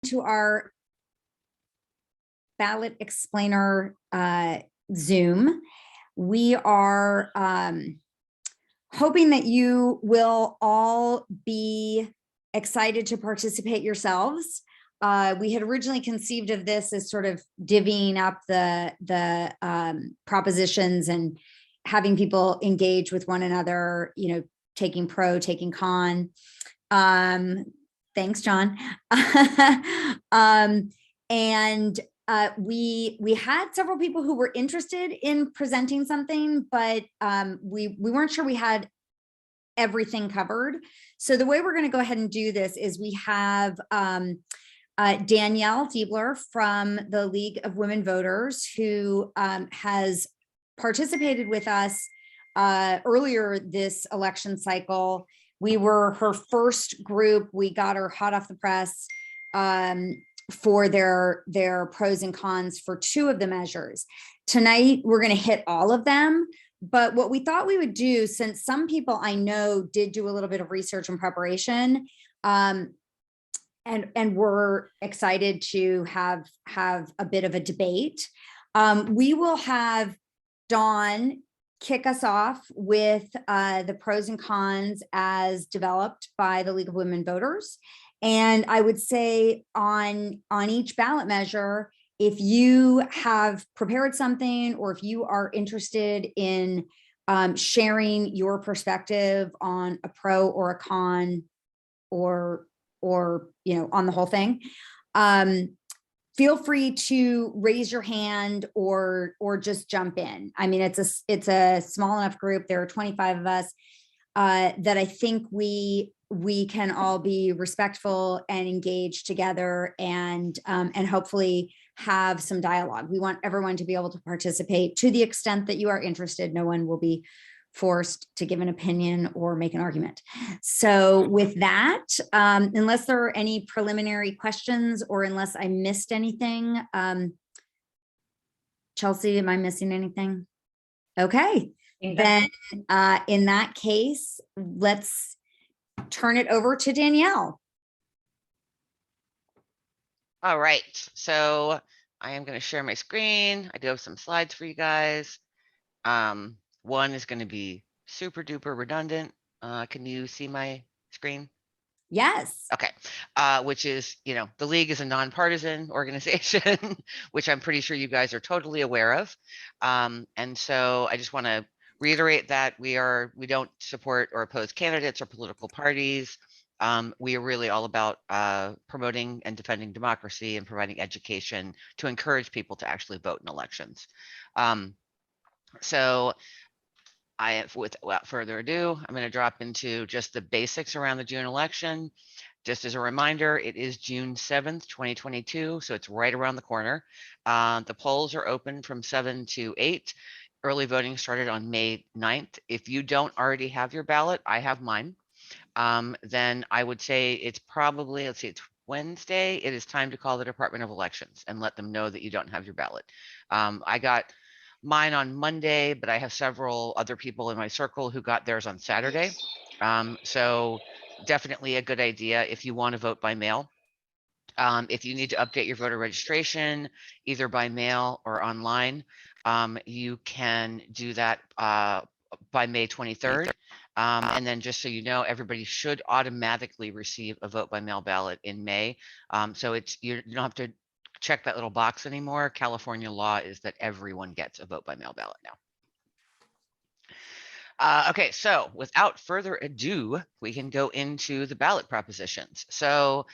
to our Ballot Explainer Zoom. We are hoping that you will all be excited to participate yourselves. We had originally conceived of this as sort of divvying up the propositions and having people engage with one another, you know, taking pro, taking con. Thanks, John. We had several people who were interested in presenting something, but we weren't sure we had everything covered. So the way we're going to go ahead and do this is we have Danielle Diebler from the League of Women Voters, who has participated with us earlier this election cycle. We were her first group. We got her hot off the press for their pros and cons for two of the measures. Tonight, we're going to hit all of them. But what we thought we would do, since some people I know did do a little bit of research and preparation, and we're excited to have a bit of a debate, we will have Dawn kick us off with the pros and cons as developed by the League of Women Voters. And I would say on each ballot measure, if you have prepared something or if you are interested in sharing your perspective on a pro or a con or you know, on the whole thing, feel free to raise your hand or just jump in. I mean, it's a small enough group. There are 25 of us that I think we can all be respectful and engage together and hopefully have some dialogue. We want everyone to be able to participate to the extent that you are interested. No one will be forced to give an opinion or make an argument. So with that, unless there are any preliminary questions or unless I missed anything, Chelsea, am I missing anything? Okay, then in that case, let's turn it over to Danielle. All right, so I am going to share my screen. I do have some slides for you guys. One is going to be super duper redundant. Can you see my screen? Yes. Okay. Which is, you know, the League is a nonpartisan organization, which I'm pretty sure you guys are totally aware of. And so I just want to reiterate that we don't support or oppose candidates or political parties. We are really all about promoting and defending democracy and providing education to encourage people to actually vote in elections. So without further ado, I'm going to drop into just the basics around the June election. Just as a reminder, it is June 7th, 2022, so it's right around the corner. The polls are open from 7 to 8. Early voting started on May 9th. If you don't already have your ballot, I have mine. Then I would say it's probably, let's see, it's Wednesday. It is time to call the Department of Elections and let them know that you don't have your ballot. I got mine on Monday, but I have several other people in my circle who got theirs on Saturday. So definitely a good idea if you want to vote by mail. If you need to update your voter registration, either by mail or online, you can do that by May 23rd. And then just so you know, everybody should automatically receive a vote by mail ballot in May. So you don't have to check that little box anymore. California law is that everyone gets a vote by mail ballot now. Okay, so without further ado, we can go into the ballot propositions. So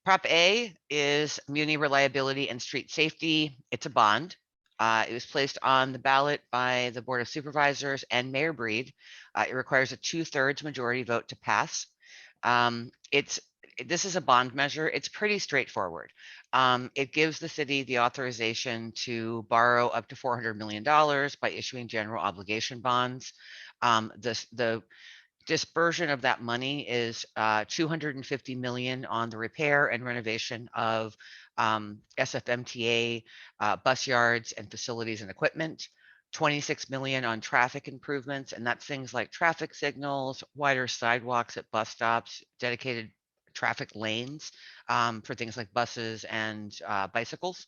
Prop A is Muni Reliability and Street Safety. It's a bond. It was placed on the ballot by the Board of Supervisors and Mayor Breed. It requires a 2/3 majority vote to pass. This is a bond measure. It's pretty straightforward. It gives the city the authorization to borrow up to $400 million by issuing general obligation bonds. The dispersion of that money is $250 million on the repair and renovation of SFMTA bus yards and facilities and equipment, $26 million on traffic improvements, and that's things like traffic signals, wider sidewalks at bus stops, dedicated traffic lanes for things like buses and bicycles.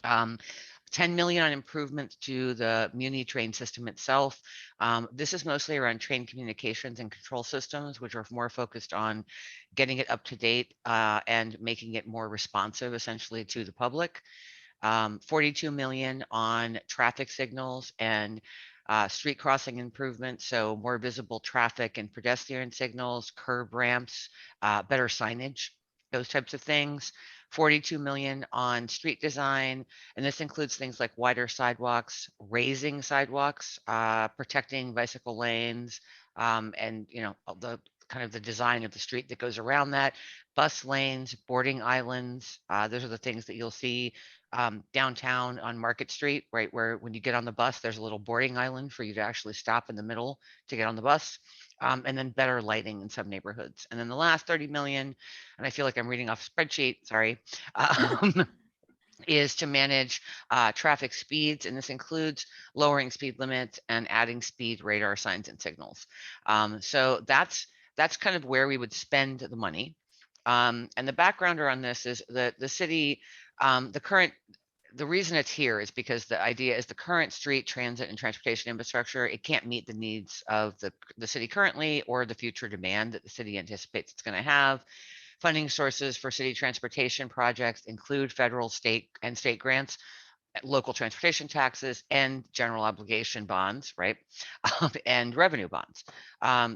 10 million on improvements to the Muni train system itself. This is mostly around train communications and control systems, which are more focused on getting it up to date and making it more responsive, essentially, to the public. 42 million on traffic signals and street crossing improvements, so more visible traffic and pedestrian signals, curb ramps, better signage, those types of things. 42 million on street design, and this includes things like wider sidewalks, raising sidewalks, protecting bicycle lanes, and the kind of the design of the street that goes around that, bus lanes, boarding islands. Those are the things that you'll see downtown on Market Street, right, where when you get on the bus, there's a little boarding island for you to actually stop in the middle to get on the bus, and then better lighting in some neighborhoods. And then the last 30 million, and I feel like I'm reading off a spreadsheet, sorry, is to manage traffic speeds, and this includes lowering speed limits and adding speed radar signs and signals. So that's kind of where we would spend the money. And the backgrounder on this is that the city, the reason it's here is because the idea is the current street transit and transportation infrastructure, it can't meet the needs of the city currently or the future demand that the city anticipates it's going to have. Funding sources for city transportation projects include federal, state, and state grants, local transportation taxes, and general obligation bonds, right? And revenue bonds.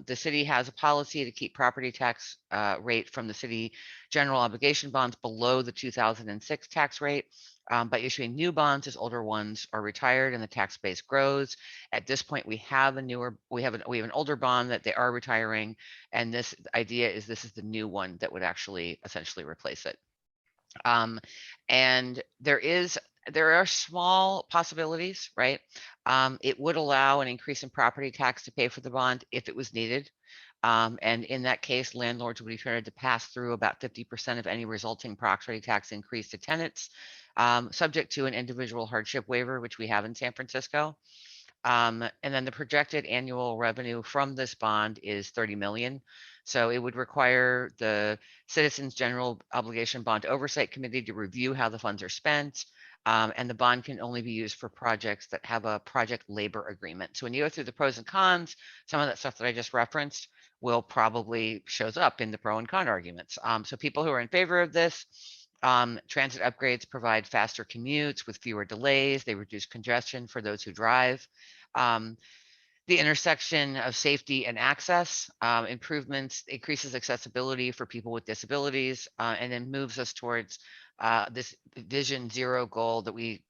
The city has a policy to keep property tax rate from the city general obligation bonds below the 2006 tax rate by issuing new bonds as older ones are retired and the tax base grows. At this point, we have an older bond that they are retiring, and this idea is this is the new one that would actually essentially replace it. And there are small possibilities, right? It would allow an increase in property tax to pay for the bond if it was needed. And in that case, landlords would be permitted to pass through about 50% of any resulting property tax increase to tenants, subject to an individual hardship waiver, which we have in San Francisco. And then the projected annual revenue from this bond is 30 million. So it would require the Citizens General Obligation Bond Oversight Committee to review how the funds are spent. And the bond can only be used for projects that have a project labor agreement. So when you go through the pros and cons, some of that stuff that I just referenced will probably shows up in the pro and con arguments. So people who are in favor of this, transit upgrades provide faster commutes with fewer delays. They reduce congestion for those who drive. The intersection of safety and access improvements increases accessibility for people with disabilities, and then moves us towards this Vision Zero goal that we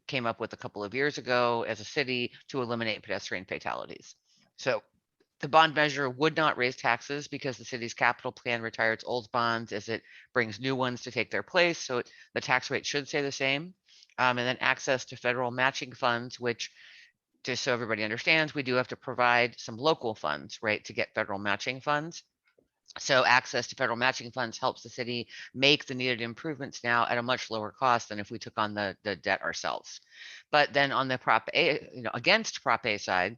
came up with a couple of years ago as a city to eliminate pedestrian fatalities. So the bond measure would not raise taxes because the city's capital plan retires old bonds as it brings new ones to take their place. So the tax rate should stay the same. And then access to federal matching funds, which, just so everybody understands, we do have to provide some local funds, right, to get federal matching funds. So access to federal matching funds helps the city make the needed improvements now at a much lower cost than if we took on the debt ourselves. But then on the Prop A, against Prop A side,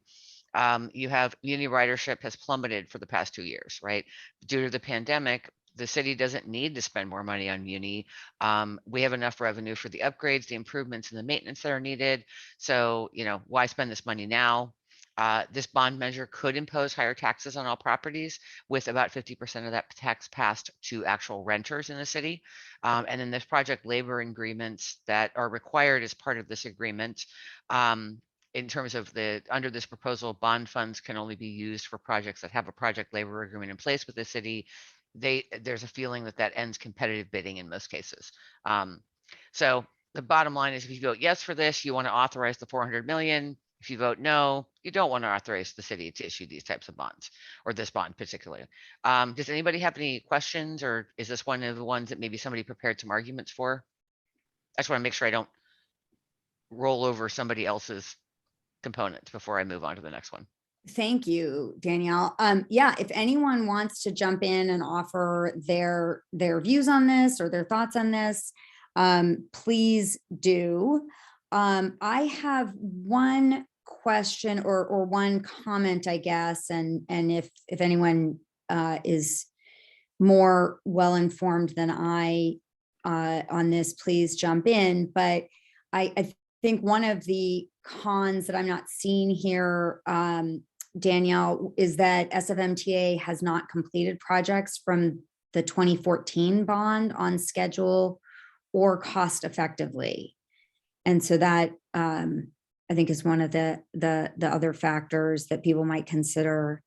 you have Muni ridership has plummeted for the past 2 years, right? Due to the pandemic, the city doesn't need to spend more money on Muni. We have enough revenue for the upgrades, the improvements, and the maintenance that are needed. So, why spend this money now? This bond measure could impose higher taxes on all properties, with about 50% of that tax passed to actual renters in the city. And then there's project labor agreements that are required as part of this agreement. In terms of under this proposal, bond funds can only be used for projects that have a project labor agreement in place with the city. There's a feeling that ends competitive bidding in most cases. So the bottom line is, if you vote yes for this, you want to authorize the 400 million. If you vote no, you don't want to authorize the city to issue these types of bonds, or this bond particularly. Does anybody have any questions, or is this one of the ones that maybe somebody prepared some arguments for? I just want to make sure I don't roll over somebody else's components before I move on to the next one. Thank you, Danielle. Yeah, if anyone wants to jump in and offer their views on this or their thoughts on this, please do. I have one question or one comment, I guess, and if anyone is more well-informed than I on this, please jump in. But I think one of the cons that I'm not seeing here, Danielle, is that SFMTA has not completed projects from the 2014 bond on schedule or cost effectively. And so that I think is one of the other factors that people might consider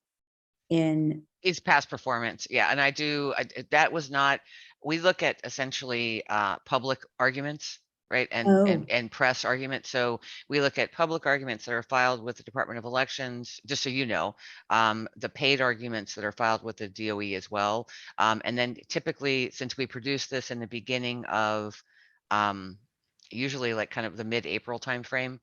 in. Is past performance. Yeah. And that was not, we look at essentially public arguments, right? Oh, And press arguments. So we look at public arguments that are filed with the Department of Elections, just so you know, the paid arguments that are filed with the DOE as well. And then typically, since we produce this in the beginning of usually like kind of the mid-April timeframe,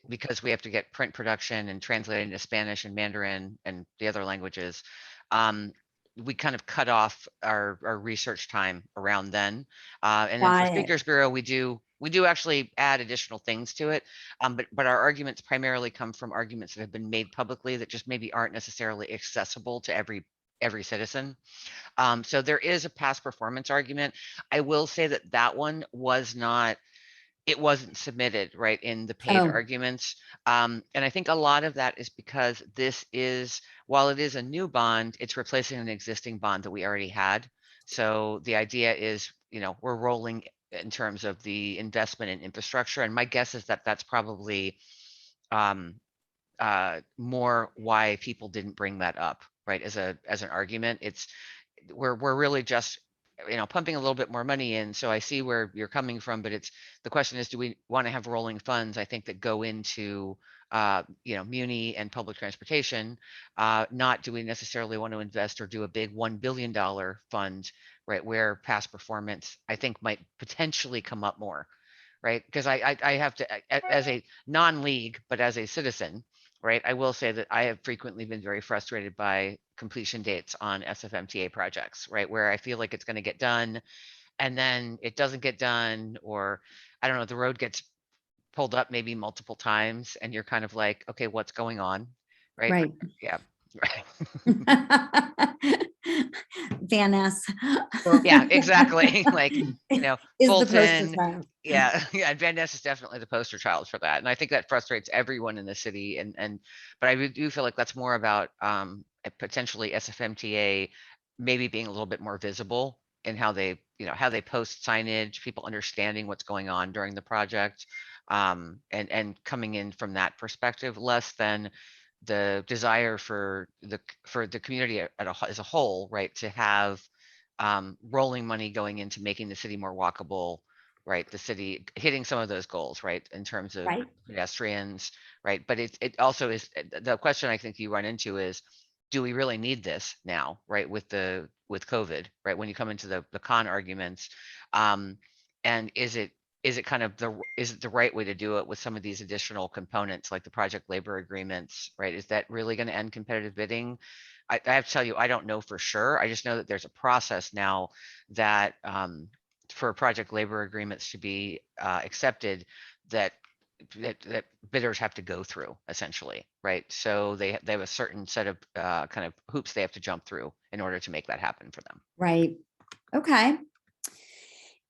because we have to get print production and translate into Spanish and Mandarin and the other languages, we kind of cut off our research time around then. And then for got it. Speakers Bureau, we do actually add additional things to it. But our arguments primarily come from arguments that have been made publicly that just maybe aren't necessarily accessible to every citizen. So there is a past performance argument. I will say that that one was not, it wasn't submitted right in the paid Oh, arguments. And I think a lot of that is because this is, while it is a new bond, it's replacing an existing bond that we already had. So the idea is, we're rolling in terms of the investment in infrastructure. And my guess is that that's probably um, more why people didn't bring that up, right? As an argument, we're really just pumping a little bit more money in. So I see where you're coming from, but the question is, do we want to have rolling funds? I think that go into muni and public transportation. Not do we necessarily want to invest or do a big $1 billion fund, right? Where past performance I think might potentially come up more, right? Because I have to, as a non-league, but as a citizen, right? I will say that I have frequently been very frustrated by completion dates on SFMTA projects, right? Where I feel like it's going to get done and then it doesn't get done, or I don't know, the road gets pulled up maybe multiple times and you're kind of like, okay, what's going on? Right. right. Yeah. Right. Van Ness. Well, Yeah, exactly. Like, Is the poster Fulton. child. Yeah, yeah. Van Ness is definitely the poster child for that. And I think that frustrates everyone in the city. But I do feel like that's more about potentially SFMTA maybe being a little bit more visible in how they post signage, people understanding what's going on during the project, and coming in from that perspective, less than the desire for the community as a whole, right, to have rolling money going into making the city more walkable, right? The city hitting some of those goals, right, in terms of Right. pedestrians, right? But it also is the question I think you run into is, do we really need this now, right? With COVID, right? When you come into the con arguments, and is it kind of is it the right way to do it with some of these additional components like the project labor agreements, right? Is that really going to end competitive bidding? I have to tell you, I don't know for sure. I just know that there's a process now that for project labor agreements to be accepted, that bidders have to go through essentially, right? So they have a certain set of kind of hoops they have to jump through in order to make that happen for them. Right. Okay.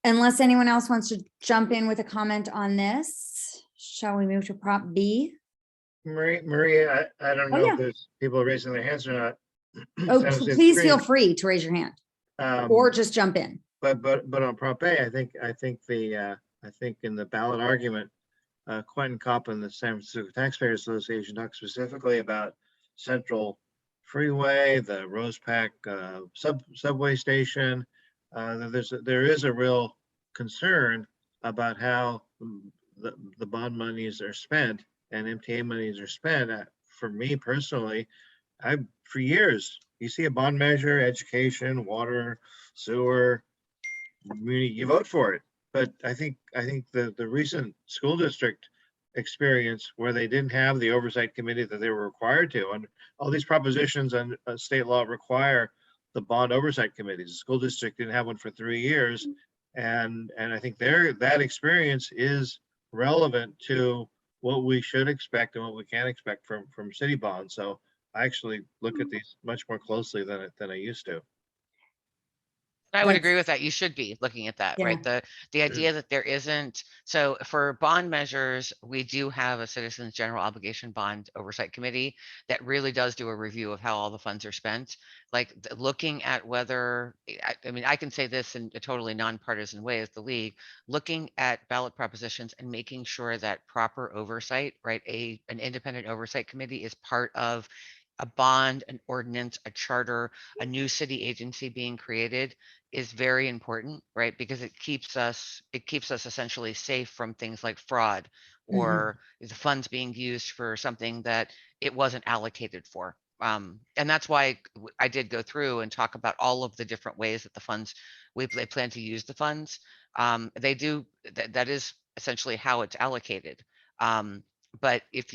Unless anyone else wants to jump in with a comment on this, shall we move to prop B? Maria, I don't Oh, know yeah. if there's people raising their hands or not. Oh, I don't see the please feel screen. free to raise your hand or just jump in. But on Prop A, I think in the ballot argument, Quentin Kopp and the San Francisco Taxpayers Association talked specifically about Central Freeway, the Rose Pack subway station. There is a real concern about how the bond monies are spent and MTA monies are spent. For me personally, for years, you see a bond measure, education, water, sewer, you vote for it. But I think the recent school district experience where they didn't have the oversight committee that they were required to, and all these propositions and state law require the bond oversight committees. The school district didn't have one for 3 years, and I think that experience is relevant to what we should expect and what we can expect from city bonds. So I actually look at these much more closely than I used to. I would agree That's- with that. You should be looking at that, Yeah. right? The idea that there isn't, so for bond measures, we do have a Citizens General Obligation Bond Oversight Committee that really does do a review of how all the funds are spent. Like looking at whether, I mean, I can say this in a totally nonpartisan way as the league, looking at ballot propositions and making sure that proper oversight, right? An independent oversight committee is part of a bond, an ordinance, a charter, a new city agency being created is very important, right? Because it keeps us essentially safe from things like fraud or the funds being used for something that it wasn't allocated for. And that's why I did go through and talk about all of the different ways that the funds they plan to use the funds. They do that is essentially how it's allocated. But if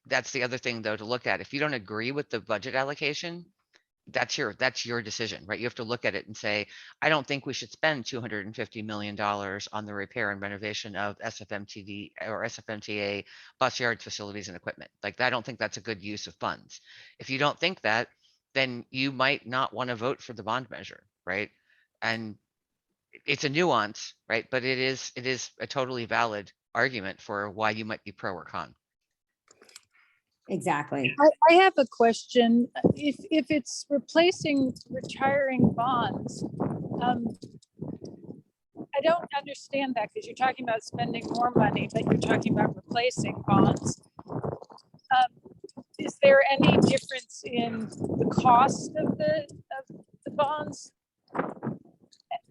that's the other thing though to look at. If you don't agree with the budget allocation, that's your decision, right? You have to look at it and say, I don't think we should spend $250 million on the repair and renovation of SFMTD or SFMTA bus yard facilities and equipment. Like, I don't think that's a good use of funds. If you don't think that, then you might not want to vote for the bond measure, right? And it's a nuance, right? But it is a totally valid argument for why you might be pro or con. Exactly. I have a question. If it's replacing retiring bonds, I don't understand that because you're talking about spending more money, but you're talking about replacing bonds. Is there any difference in the cost of the bonds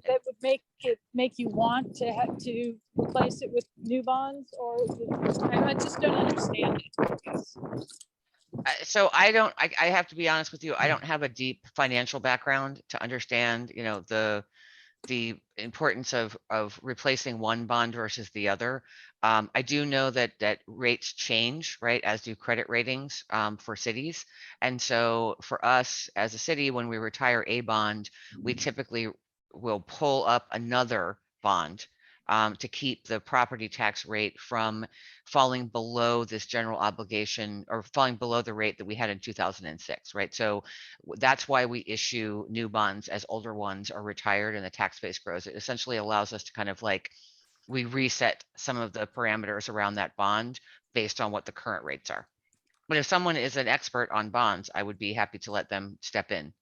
that would make you want to have to replace it with new bonds, or I just don't understand it. So I have to be honest with you. I don't have a deep financial background to understand, the importance of replacing one bond versus the other. I do know that rates change, right, as do credit ratings for cities. And so for us as a city, when we retire a bond, we typically will pull up another bond to keep the property tax rate from falling below this general obligation or falling below the rate that we had in 2006, right? So that's why we issue new bonds as older ones are retired and the tax base grows. It essentially allows us to kind of like, we reset some of the parameters around that bond based on what the current rates are. But if someone is an expert on bonds, I would be happy to let them step in.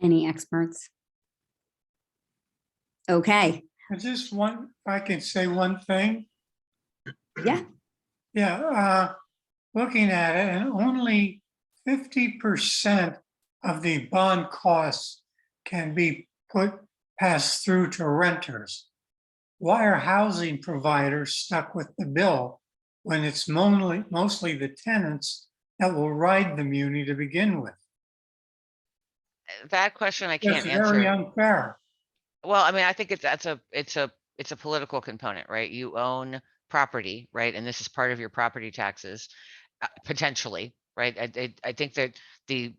Any experts? Okay. If I can say one thing. Yeah. Yeah, looking at it, and only 50% of the bond costs can be passed through to renters. Why are housing providers stuck with the bill when it's mostly the tenants that will ride the muni to begin with? That question I It's can't very answer. unfair. Well, I mean, I think it's a political component, right? You own property, right? And this is part of your property taxes, potentially, right? I think that the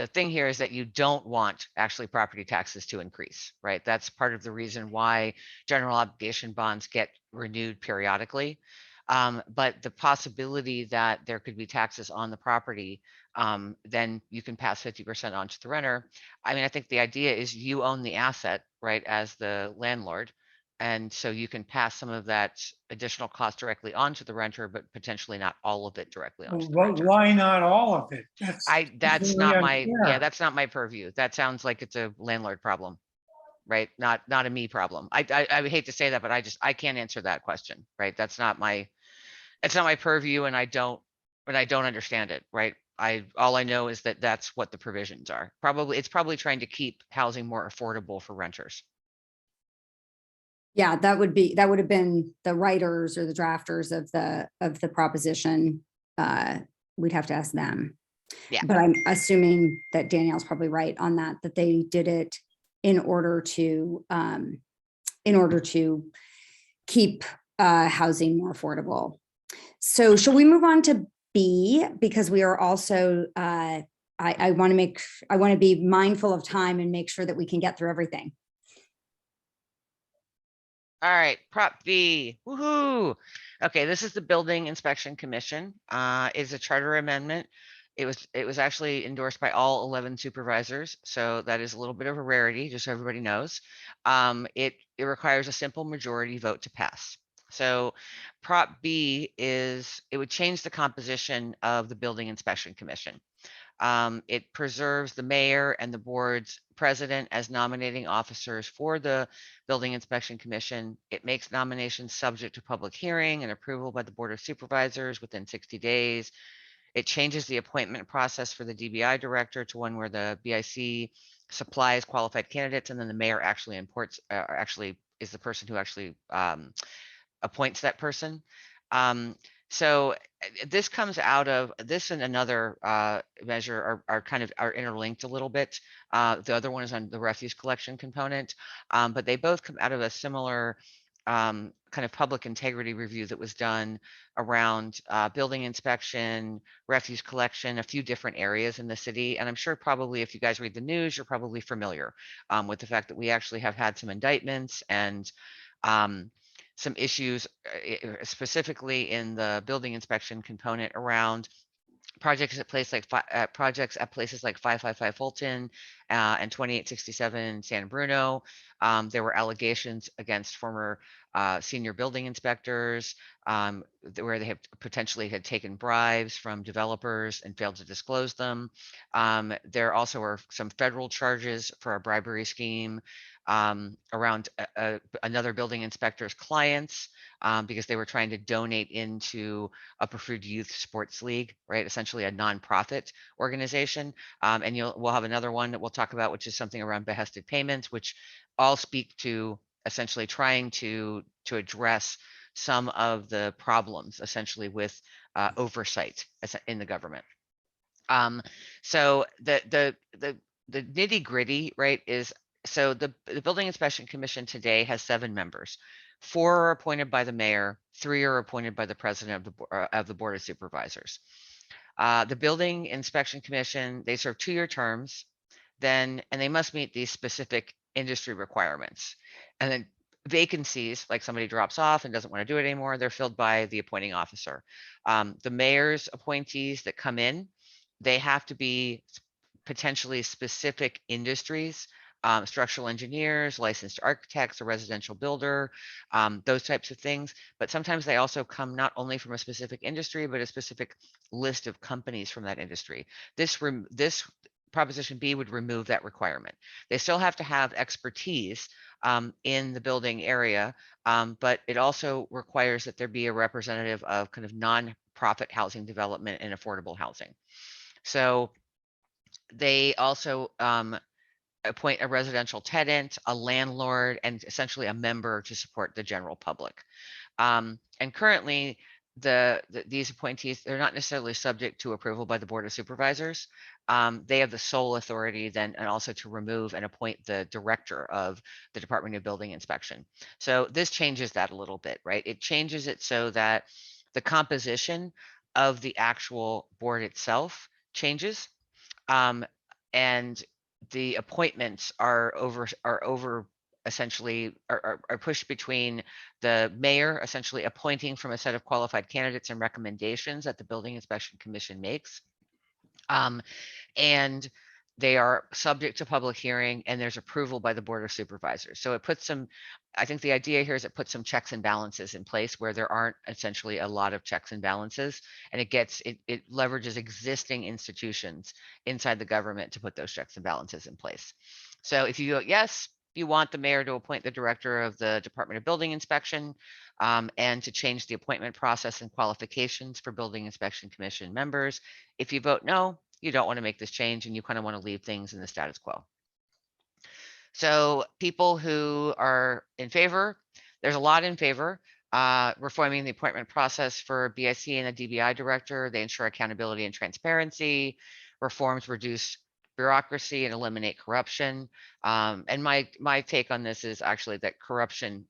thing here is that you don't want actually property taxes to increase, right? That's part of the reason why general obligation bonds get renewed periodically. But the possibility that there could be taxes on the property, then you can pass 50% on to the renter. I mean, I think the idea is you own the asset, right, as the landlord. And so you can pass some of that additional cost directly onto the renter, but potentially not all of it directly onto the renter. Why not all of it? That's very not my, yeah, unfair. that's not my purview. That sounds like it's a landlord problem, right? Not a me problem. I would hate to say that, but I can't answer that question, right? It's not my purview and I don't understand it, right? All I know is that that's what the provisions are. It's probably trying to keep housing more affordable for renters. Yeah, that would have been the writers or the drafters of the proposition. We'd have to ask them. Yeah. But I'm assuming that Danielle's probably right on that they did it in order to keep to more affordable. So shall we move on to B? Because we are also, I want to be mindful of time and make sure that we can get through everything. All right, Prop B, woohoo. Okay, this is the Building Inspection Commission. Is a charter amendment. It was actually endorsed by all 11 supervisors, so that is a little bit of a rarity, just so everybody knows. It requires a simple majority vote to pass. So Prop B is, it would change the composition of the Building Inspection Commission. It preserves the mayor and the board's president as nominating officers for the Building Inspection Commission. It makes nominations subject to public hearing and approval by the Board of Supervisors within 60 days. It changes the appointment process for the DBI director to one where the BIC supplies qualified candidates, and then the mayor actually actually is the person who actually appoints that person. So this comes out of this, and another measure are kind of are interlinked a little bit. The other one is on the refuse collection component, but they both come out of a similar kind of public integrity review that was done around building inspection, refuse collection, a few different areas in the city. And I'm sure probably if you guys read the news, you're probably familiar with the fact that we actually have had some indictments and some issues specifically in the building inspection component around projects at projects at places like 555 Fulton and 2867 San Bruno. There were allegations against former senior building inspectors where they have potentially had taken bribes from developers and failed to disclose them. There also are some federal charges for a bribery scheme around another building inspector's clients because they were trying to donate into a preferred youth sports league, right? Essentially a nonprofit organization. And we'll have another one that we'll talk about, which is something around behested payments, which all speak to essentially trying to address some of the problems essentially with oversight in the government. So the nitty gritty, right, is so the Building Inspection Commission today has 7 members. 4 are appointed by the mayor, 3 are appointed by the president of the Board of Supervisors. The Building Inspection Commission, they serve 2-year terms, and they must meet these specific industry requirements. And then vacancies, like somebody drops off and doesn't want to do it anymore, they're filled by the appointing officer. The mayor's appointees that come in, they have to be potentially specific industries, structural engineers, licensed architects, a residential builder, those types of things. But sometimes they also come not only from a specific industry, but a specific list of companies from that industry. This Proposition B would remove that requirement. They still have to have expertise in the building area, but it also requires that there be a representative of kind of non-profit housing development and affordable housing. So they also appoint a residential tenant, a landlord, and essentially a member to support the general public. And currently, these appointees, they're not necessarily subject to approval by the Board of Supervisors. They have the sole authority then and also to remove and appoint the director of the Department of Building Inspection. So this changes that a little bit, right? It changes it so that the composition of the actual board itself changes. And the appointments are essentially pushed between the mayor essentially appointing from a set of qualified candidates and recommendations that the Building Inspection Commission makes. And they are subject to public hearing and there's approval by the Board of Supervisors. So it puts some, I think the idea here is it puts some checks and balances in place where there aren't essentially a lot of checks and balances, and it leverages existing institutions inside the government to put those checks and balances in place. So if you vote yes, you want the mayor to appoint the director of the Department of Building Inspection and to change the appointment process and qualifications for Building Inspection Commission members. If you vote no, you don't want to make this change and you kind of want to leave things in the status quo. So people who are in favor, there's a lot in favor. Reforming the appointment process for BIC and the DBI director. They ensure accountability and transparency. Reforms reduce bureaucracy and eliminate corruption. And my take on this is actually that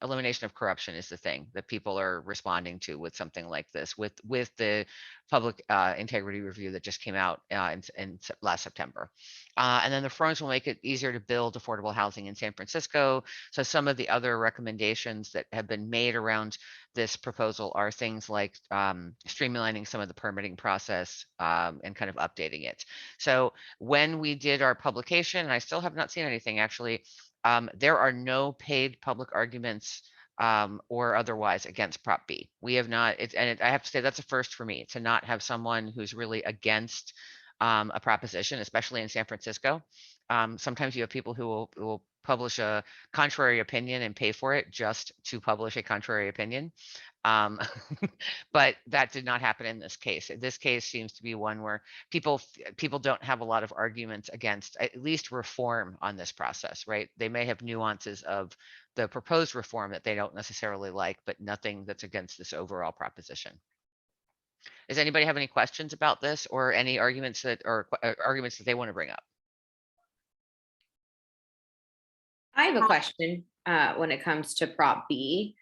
elimination of corruption is the thing that people are responding to with something like this, with the public integrity review that just came out in last September. And then the firms will make it easier to build affordable housing in San Francisco. So some of the other recommendations that have been made around this proposal are things like streamlining some of the permitting process and kind of updating it. So when we did our publication, and I still have not seen anything actually, there are no paid public arguments or otherwise against Prop B. We have not, I have to say that's a first for me to not have someone who's really against a proposition, especially in San Francisco. Sometimes you have people who will publish a contrary opinion and pay for it just to publish a contrary opinion. But that did not happen in this case. This case seems to be one where people don't have a lot of arguments against at least reform on this process, right? They may have nuances of the proposed reform that they don't necessarily like, but nothing that's against this overall proposition. Does anybody have any questions about this or any arguments that they want to bring up? I have a question when it comes to Prop B.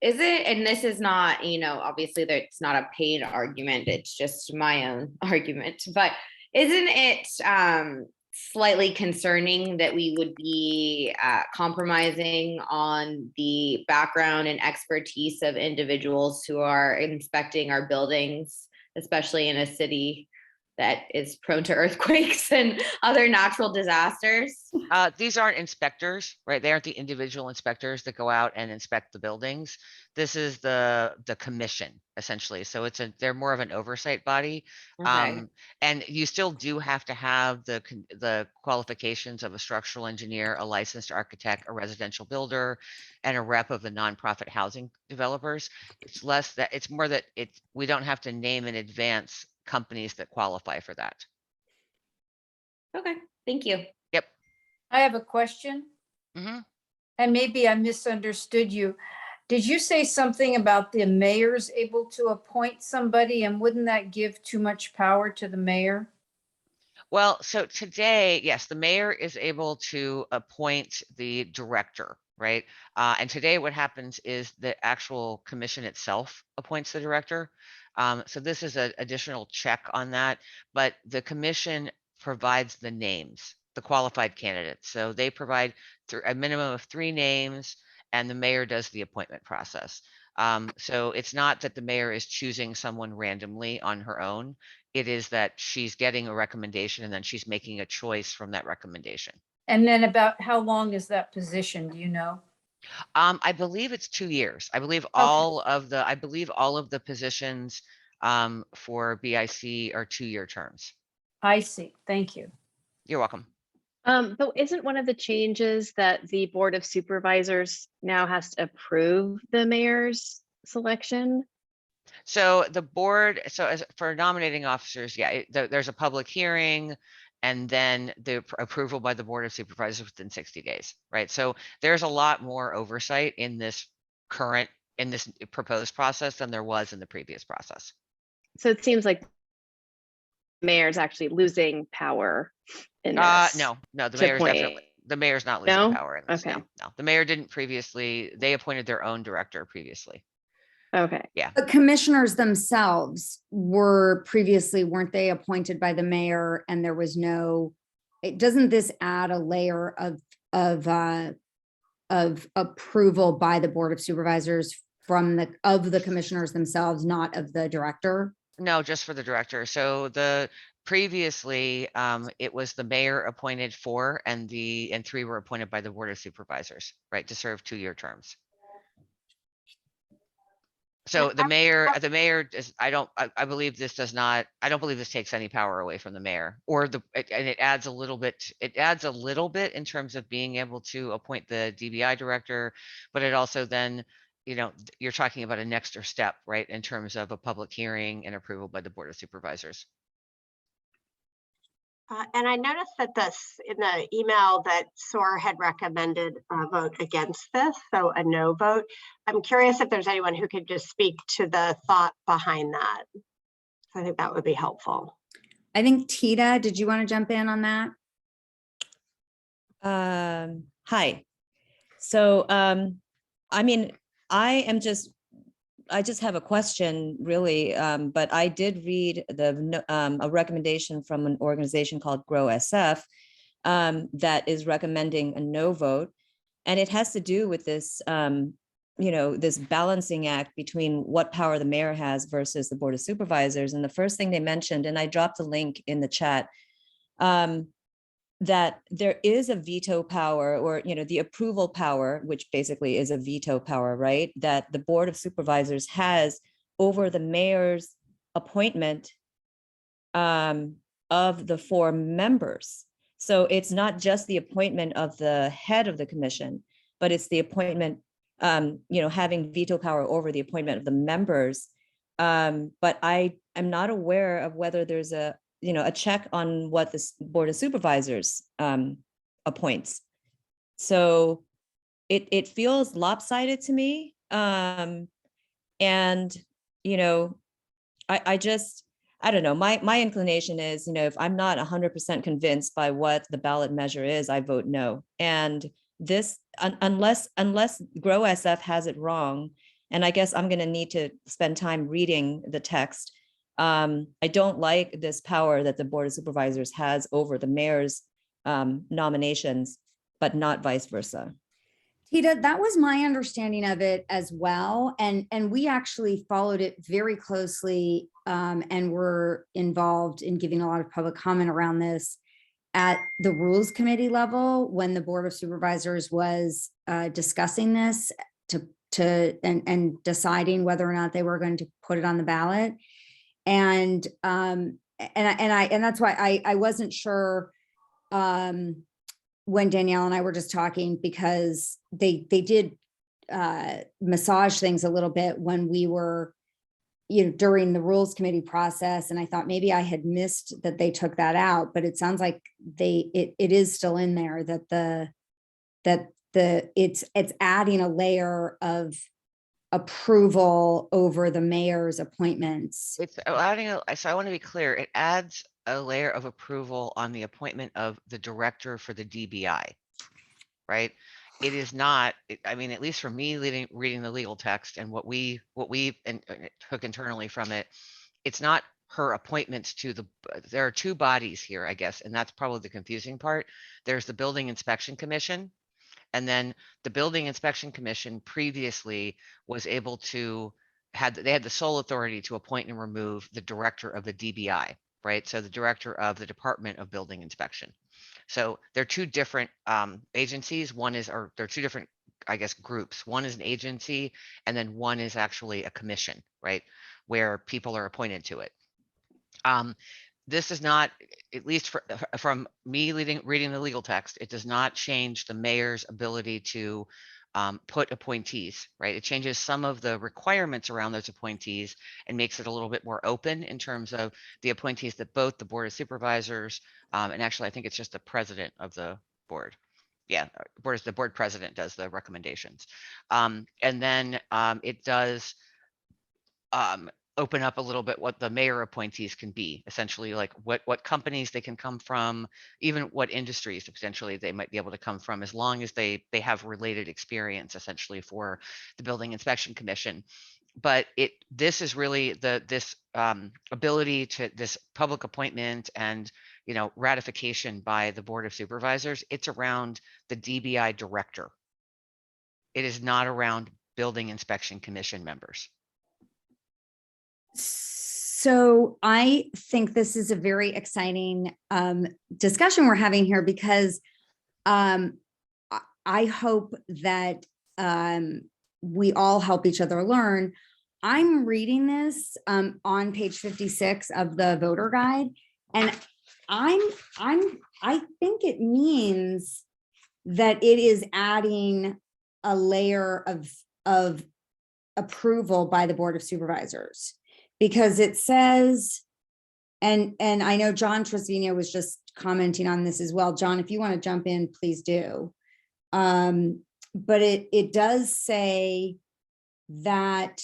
Is it, and this is not, obviously it's not a paid argument, it's just my own argument, but isn't it slightly concerning that we would be compromising on the background and expertise of individuals who are inspecting our buildings, especially in a city that is prone to earthquakes and other natural disasters? These aren't inspectors, right? They aren't the individual inspectors that go out and inspect the buildings. This is the commission essentially. So they're more of an oversight body. Okay. And you still do have to have the qualifications of a structural engineer, a licensed architect, a residential builder, and a rep of the nonprofit housing developers. It's more that we don't have to name in advance companies that qualify for that. Okay, thank you. Yep. I have a question, Mhm. and maybe I misunderstood you. Did you say something about the mayor's able to appoint somebody, and wouldn't that give too much power to the mayor? Well, so today, yes, the mayor is able to appoint the director, right? And today what happens is the actual commission itself appoints the director. So this is an additional check on that, but the commission provides the names, the qualified candidates. So they provide a minimum of 3 names, and the mayor does the appointment process. So it's not that the mayor is choosing someone randomly on her own. It is that she's getting a recommendation and then she's making a choice from that recommendation. And then about how long is that position, do you know? I believe it's 2 years. I believe all of the positions for BIC are 2-year terms. I see, thank you. You're welcome. But isn't one of the changes that the Board of Supervisors now has to approve the mayor's selection? So the board, for nominating officers, yeah, there's a public hearing and then the approval by the Board of Supervisors within 60 days, right? So there's a lot more oversight in this proposed process than there was in the previous process. So it seems like the mayor's actually losing power in this. No, the to mayor's point. definitely, the mayor's not losing No? power in this. Okay. No, the mayor didn't previously, they appointed their own director previously. Okay. The commissioners themselves weren't they appointed by the mayor, and there was doesn't this add a layer of approval by the Board of Supervisors of the commissioners themselves, not of the director? No, just for the director. So previously, it was the mayor appointed 4 and 3 were appointed by the Board of Supervisors, right, to serve 2-year terms. So the mayor is, I don't believe this takes any power away from the mayor and it adds a little bit in terms of being able to appoint the DBI director, but it also then, you're talking about a next step, right, in terms of a public hearing and approval by the Board of Supervisors. And I noticed that in the email that SOAR had recommended a vote against this, so a no vote. I'm curious if there's anyone who could just speak to the thought behind that. I think that would be helpful. I think Tita, did you want to jump in on that? Hi. So, I mean, I just have a question really, but I did read a recommendation from an organization called Grow SF that is recommending a no vote. And it has to do with this, this balancing act between what power the mayor has versus the Board of Supervisors. And the first thing they mentioned, and I dropped a link in the chat, that there is a veto power, or the approval power, which basically is a veto power, right? That the Board of Supervisors has over the mayor's appointment of the 4 members. So it's not just the appointment of the head of the commission, but it's the appointment, having veto power over the appointment of the members. But I am not aware of whether there's a check on what the Board of Supervisors appoints. So it feels lopsided to me. I don't know, my inclination is, if I'm not 100% convinced by what the ballot measure is, I vote no. And this, unless Grow SF has it wrong, and I guess I'm going to need to spend time reading the text. I don't like this power that the Board of Supervisors has over the mayor's nominations, but not vice versa. Tita, that was my understanding of it as well. And we actually followed it very closely and were involved in giving a lot of public comment around this at the Rules Committee level when the Board of Supervisors was discussing this and deciding whether or not they were going to put it on the ballot. And that's why I wasn't sure when Danielle and I were just talking, because they did massage things a little bit when we were, during the Rules Committee process. And I thought maybe I had missed that they took that out, but it sounds like it is still in there, that it's adding a layer of approval over the mayor's appointments. It's adding, so I want to be clear, it adds a layer of approval on the appointment of the director for the DBI, right? It is not, I mean, at least for me reading the legal text and what we took internally from it, it's not her appointments to there are 2 bodies here, I guess, and that's probably the confusing part. There's the Building Inspection Commission, and then the Building Inspection Commission previously was able to they had the sole authority to appoint and remove the director of the DBI, right? So the director of the Department of Building Inspection. So they're 2 different agencies. They're 2 different, I guess, groups. One is an agency, and then one is actually a commission, right? Where people are appointed to it. This is not, at least from me reading the legal text, it does not change the mayor's ability to put appointees, right? It changes some of the requirements around those appointees and makes it a little bit more open in terms of the appointees that both the Board of Supervisors, and actually I think it's just the president of the board. Yeah, the board president does the recommendations. And then it does open up a little bit what the mayor appointees can be, essentially, like what companies they can come from, even what industries potentially they might be able to come from, as long as they have related experience, essentially, for the Building Inspection Commission. But this is really this ability to this public appointment and ratification by the Board of Supervisors. It's around the DBI director. It is not around Building Inspection Commission members. So I think this is a very exciting discussion we're having here, because I hope that we all help each other learn. I'm reading this on page 56 of the voter guide, and I think it means that it is adding a layer of approval by the Board of Supervisors, because it says, and I know John Trevino was just commenting on this as well. John, if you want to jump in, please do. But it does say that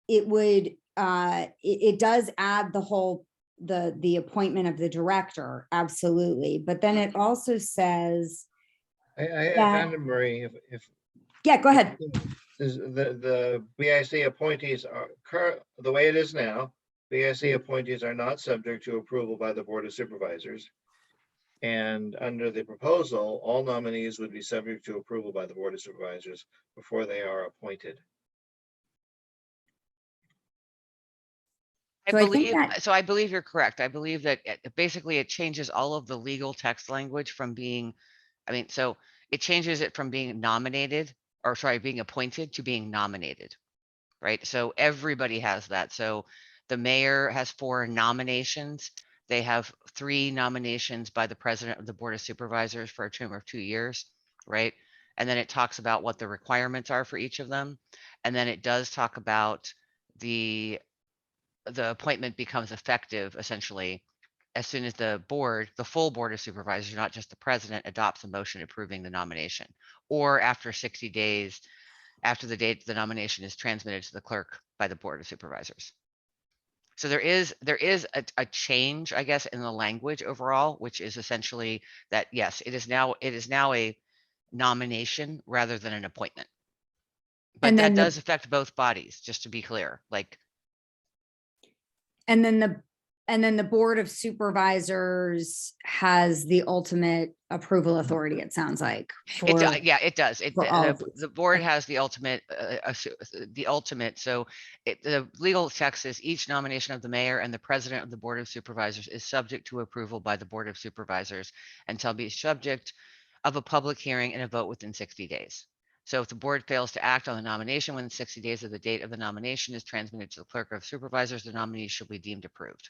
it would it does add the whole the appointment of the director, absolutely. But then it also says Yeah. Anna Marie, if Yeah, go ahead. is the BIC appointees are the way it is now, BIC appointees are not subject to approval by the Board of Supervisors. And under the proposal, all nominees would be subject to approval by the Board of Supervisors before they are appointed. I So I think believe, that- so I believe you're correct. I believe that basically it changes all of the legal text language from being, I mean, so it changes it from being nominated, or sorry, being appointed to being nominated, right? So everybody has that. So the mayor has 4 nominations. They have 3 nominations by the president of the Board of Supervisors for a term of 2 years, right? And then it talks about what the requirements are for each of them. And then it does talk about the appointment becomes effective essentially as soon as the full board of supervisors, not just the president, adopts a motion approving the nomination, or after 60 days after the date the nomination is transmitted to the clerk by the board of supervisors. So there is a change, I guess, in the language overall, which is essentially that, yes, it is now a nomination rather than an appointment. But And that then does affect both bodies, just to be clear. Like, And then the Board of Supervisors has the ultimate approval authority, it sounds like. yeah, it does. for all of The board has the ultimate, so the legal text is each nomination of the mayor and the president of the board of supervisors is subject to approval by the board of supervisors and shall be subject of a public hearing and a vote within 60 days. So if the board fails to act on the nomination within 60 days of the date of the nomination is transmitted to the clerk of supervisors, the nominee shall be deemed approved.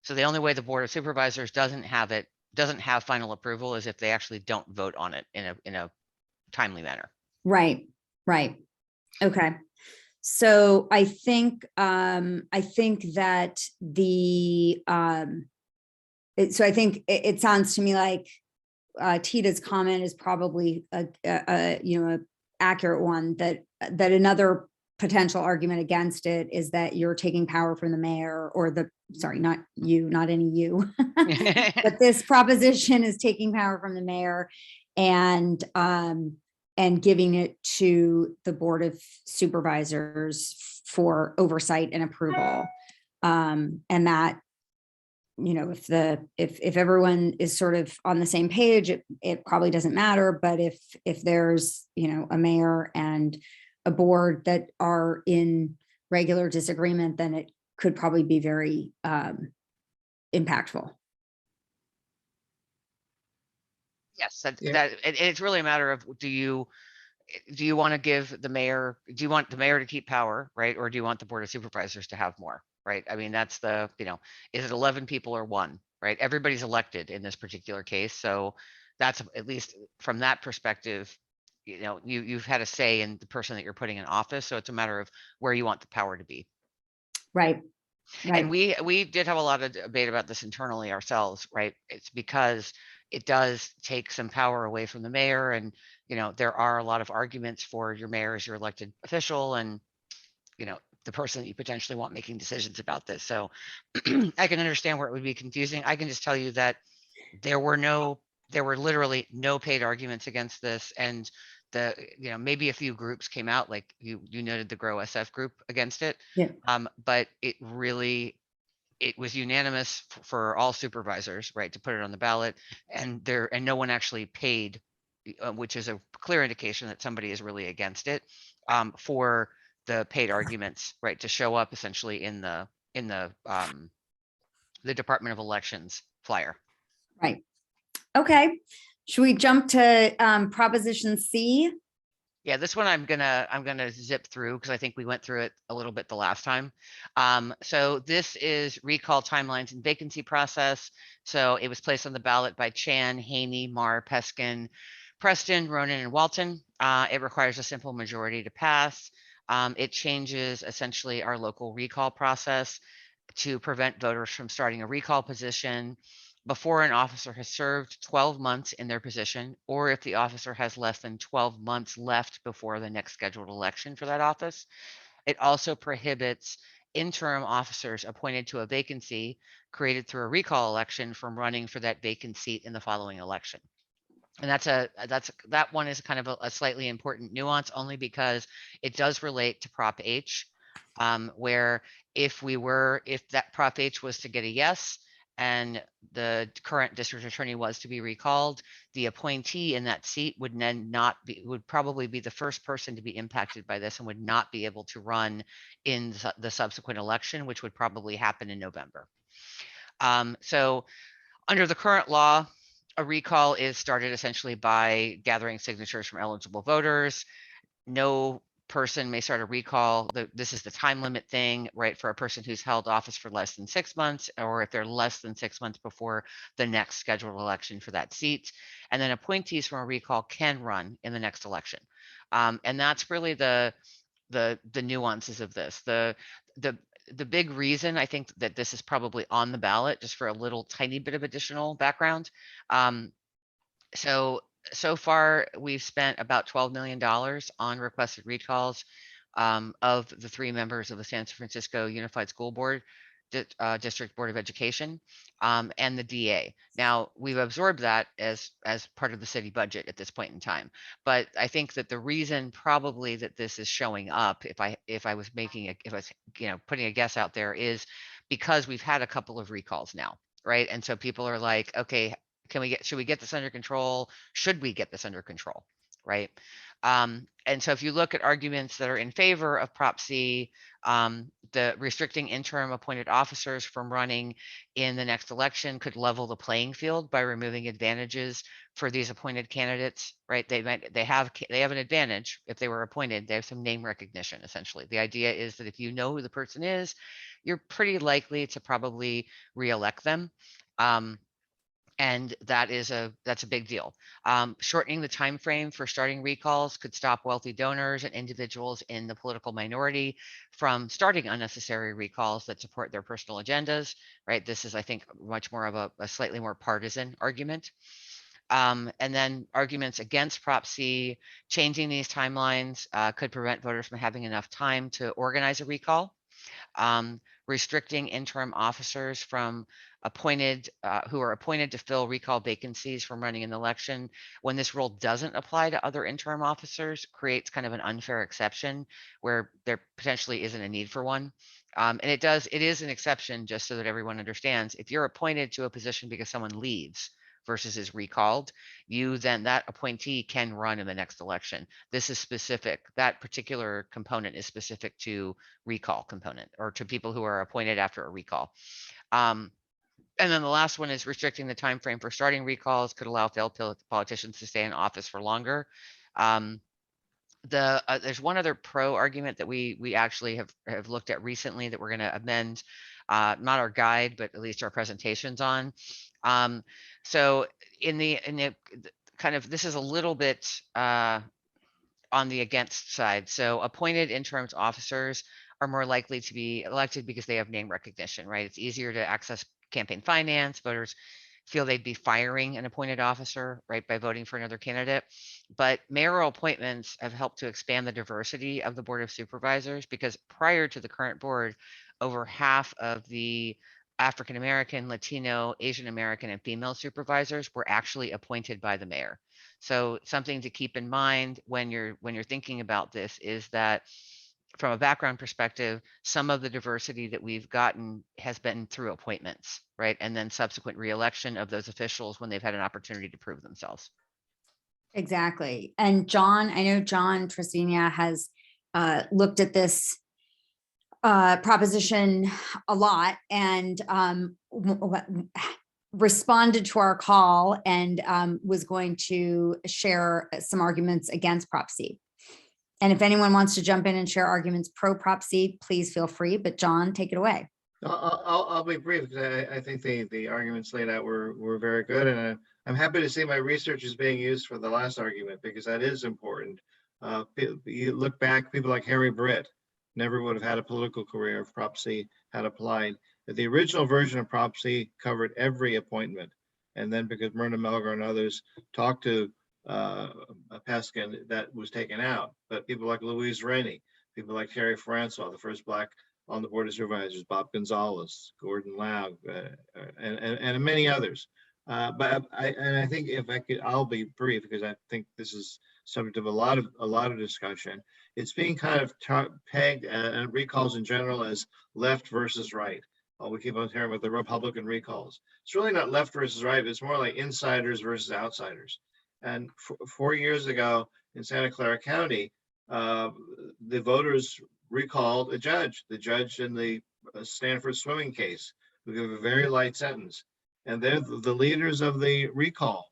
So the only way the board of supervisors doesn't have final approval is if they actually don't vote on it in a timely manner. Right. Okay. So I think that so I think it sounds to me like Tita's comment is probably a accurate one, that another potential argument against it is that you're taking power from the mayor, or not any you, but this proposition is taking power from the mayor and giving it to the board of supervisors for oversight and approval. And that, if everyone is sort of on the same page, it probably doesn't matter. But if there's, a mayor and a board that are in regular disagreement, then it could probably be very impactful. Yes, Yeah. it's really a matter of, do you want to give the mayor, do you want the mayor to keep power, right? Or do you want the board of supervisors to have more, right? I mean, that's is it 11 people or 1, right? Everybody's elected in this particular case. So that's, at least from that perspective, you've had a say in the person that you're putting in office. So it's a matter of where you want the power to be. Right. And we did have a lot of debate about this internally ourselves, right? It's because it does take some power away from the mayor, and there are a lot of arguments for your mayor as your elected official, and the person that you potentially want making decisions about this. So I can understand where it would be confusing. I can just tell you that there were literally no paid arguments against this, and maybe a few groups came out, like you noted the Grow SF group against it. Yeah. But it was unanimous for all supervisors, right, to put it on the ballot, and no one actually paid, which is a clear indication that somebody is really against it, for the paid arguments, right, to show up essentially in the Department of Elections flyer. Right. Okay. Should we jump to Proposition C? Yeah, this one I'm gonna zip through because I think we went through it a little bit the last time. So this is recall timelines and vacancy process. So it was placed on the ballot by Chan, Haney, Marr, Peskin, Preston, Ronan, and Walton. It requires a simple majority to pass. It changes essentially our local recall process to prevent voters from starting a recall position before an officer has served 12 months in their position, or if the officer has less than 12 months left before the next scheduled election for that office. It also prohibits interim officers appointed to a vacancy created through a recall election from running for that vacant seat in the following election. And that one is kind of a slightly important nuance, only because it does relate to Prop H, where if that Prop H was to get a yes, and the current district attorney was to be recalled, the appointee in that seat would then would probably be the first person to be impacted by this and would not be able to run in the subsequent election, which would probably happen in November. So under the current law, a recall is started essentially by gathering signatures from eligible voters. No person may start a recall. This is the time limit thing, right? For a person who's held office for less than 6 months, or if they're less than 6 months before the next scheduled election for that seat. And then appointees from a recall can run in the next election. And that's really the nuances of this. The big reason I think that this is probably on the ballot, just for a little tiny bit of additional background. So far, we've spent about $12 million on requested recalls of the 3 members of the San Francisco Unified School Board District Board of Education, and the DA. Now, we've absorbed that as part of the city budget at this point in time. But I think that the reason probably that this is showing up, if I was putting a guess out there, is because we've had a couple of recalls now, right? And so people are like, okay, should we get this under control? Should we get this under control? Right. And so if you look at arguments that are in favor of Prop C, the restricting interim appointed officers from running in the next election could level the playing field by removing advantages for these appointed candidates, right? They have an advantage if they were appointed. They have some name recognition, essentially. The idea is that if you know who the person is, you're pretty likely to probably reelect them. And that's a big deal. Shortening the time frame for starting recalls could stop wealthy donors and individuals in the political minority from starting unnecessary recalls that support their personal agendas, right? This is, I think, much more of a slightly more partisan argument. And then arguments against Prop C, changing these timelines could prevent voters from having enough time to organize a recall. Restricting interim officers from who are appointed to fill recall vacancies from running an election when this rule doesn't apply to other interim officers creates kind of an unfair exception where there potentially isn't a need for one. And it is an exception, just so that everyone understands. If you're appointed to a position because someone leaves versus is recalled, that appointee can run in the next election. This is specific. That particular component is specific to recall component, or to people who are appointed after a recall. And then the last one is restricting the time frame for starting recalls could allow failed politicians to stay in office for longer. There's one other pro argument that we actually have looked at recently that we're going to amend, not our guide, but at least our presentations on. So in the kind of, this is a little bit on the against side. So appointed interim officers are more likely to be elected because they have name recognition, right? It's easier to access campaign finance. Voters feel they'd be firing an appointed officer, right, by voting for another candidate. But mayoral appointments have helped to expand the diversity of the Board of Supervisors, because prior to the current board, over half of the African American, Latino, Asian American, and female supervisors were actually appointed by the mayor. So something to keep in mind when you're thinking about this is that from a background perspective, some of the diversity that we've gotten has been through appointments, right? And then subsequent reelection of those officials when they've had an opportunity to prove themselves. Exactly. And John, I know John Tresvigna has looked at this proposition a lot and responded to our call and was going to share some arguments against Prop C. And if anyone wants to jump in and share arguments pro Prop C, please feel free. But John, take it away. I'll be brief, because I think the arguments laid out were very good, and I'm happy to see my research is being used for the last argument, because that is important. You look back, people like Harry Britt never would have had a political career if Prop C had applied. The original version of Prop C covered every appointment, and then because Myrna Melgar and others talked to Peskin, that was taken out. But people like Louise Rennie, people like Harry Francois, the first Black on the Board of Supervisors, Bob Gonzalez, Gordon Lau, and many others And I think if I could, I'll be brief because I think this is subject of a lot of discussion. It's being kind of pegged and recalls in general as left versus right. We keep on hearing about the Republican recalls. It's really not left versus right. It's more like insiders versus outsiders. And 4 years ago in Santa Clara County, the voters recalled a judge, the judge in the Stanford swimming case, who gave a very light sentence. And they're the leaders of the recall,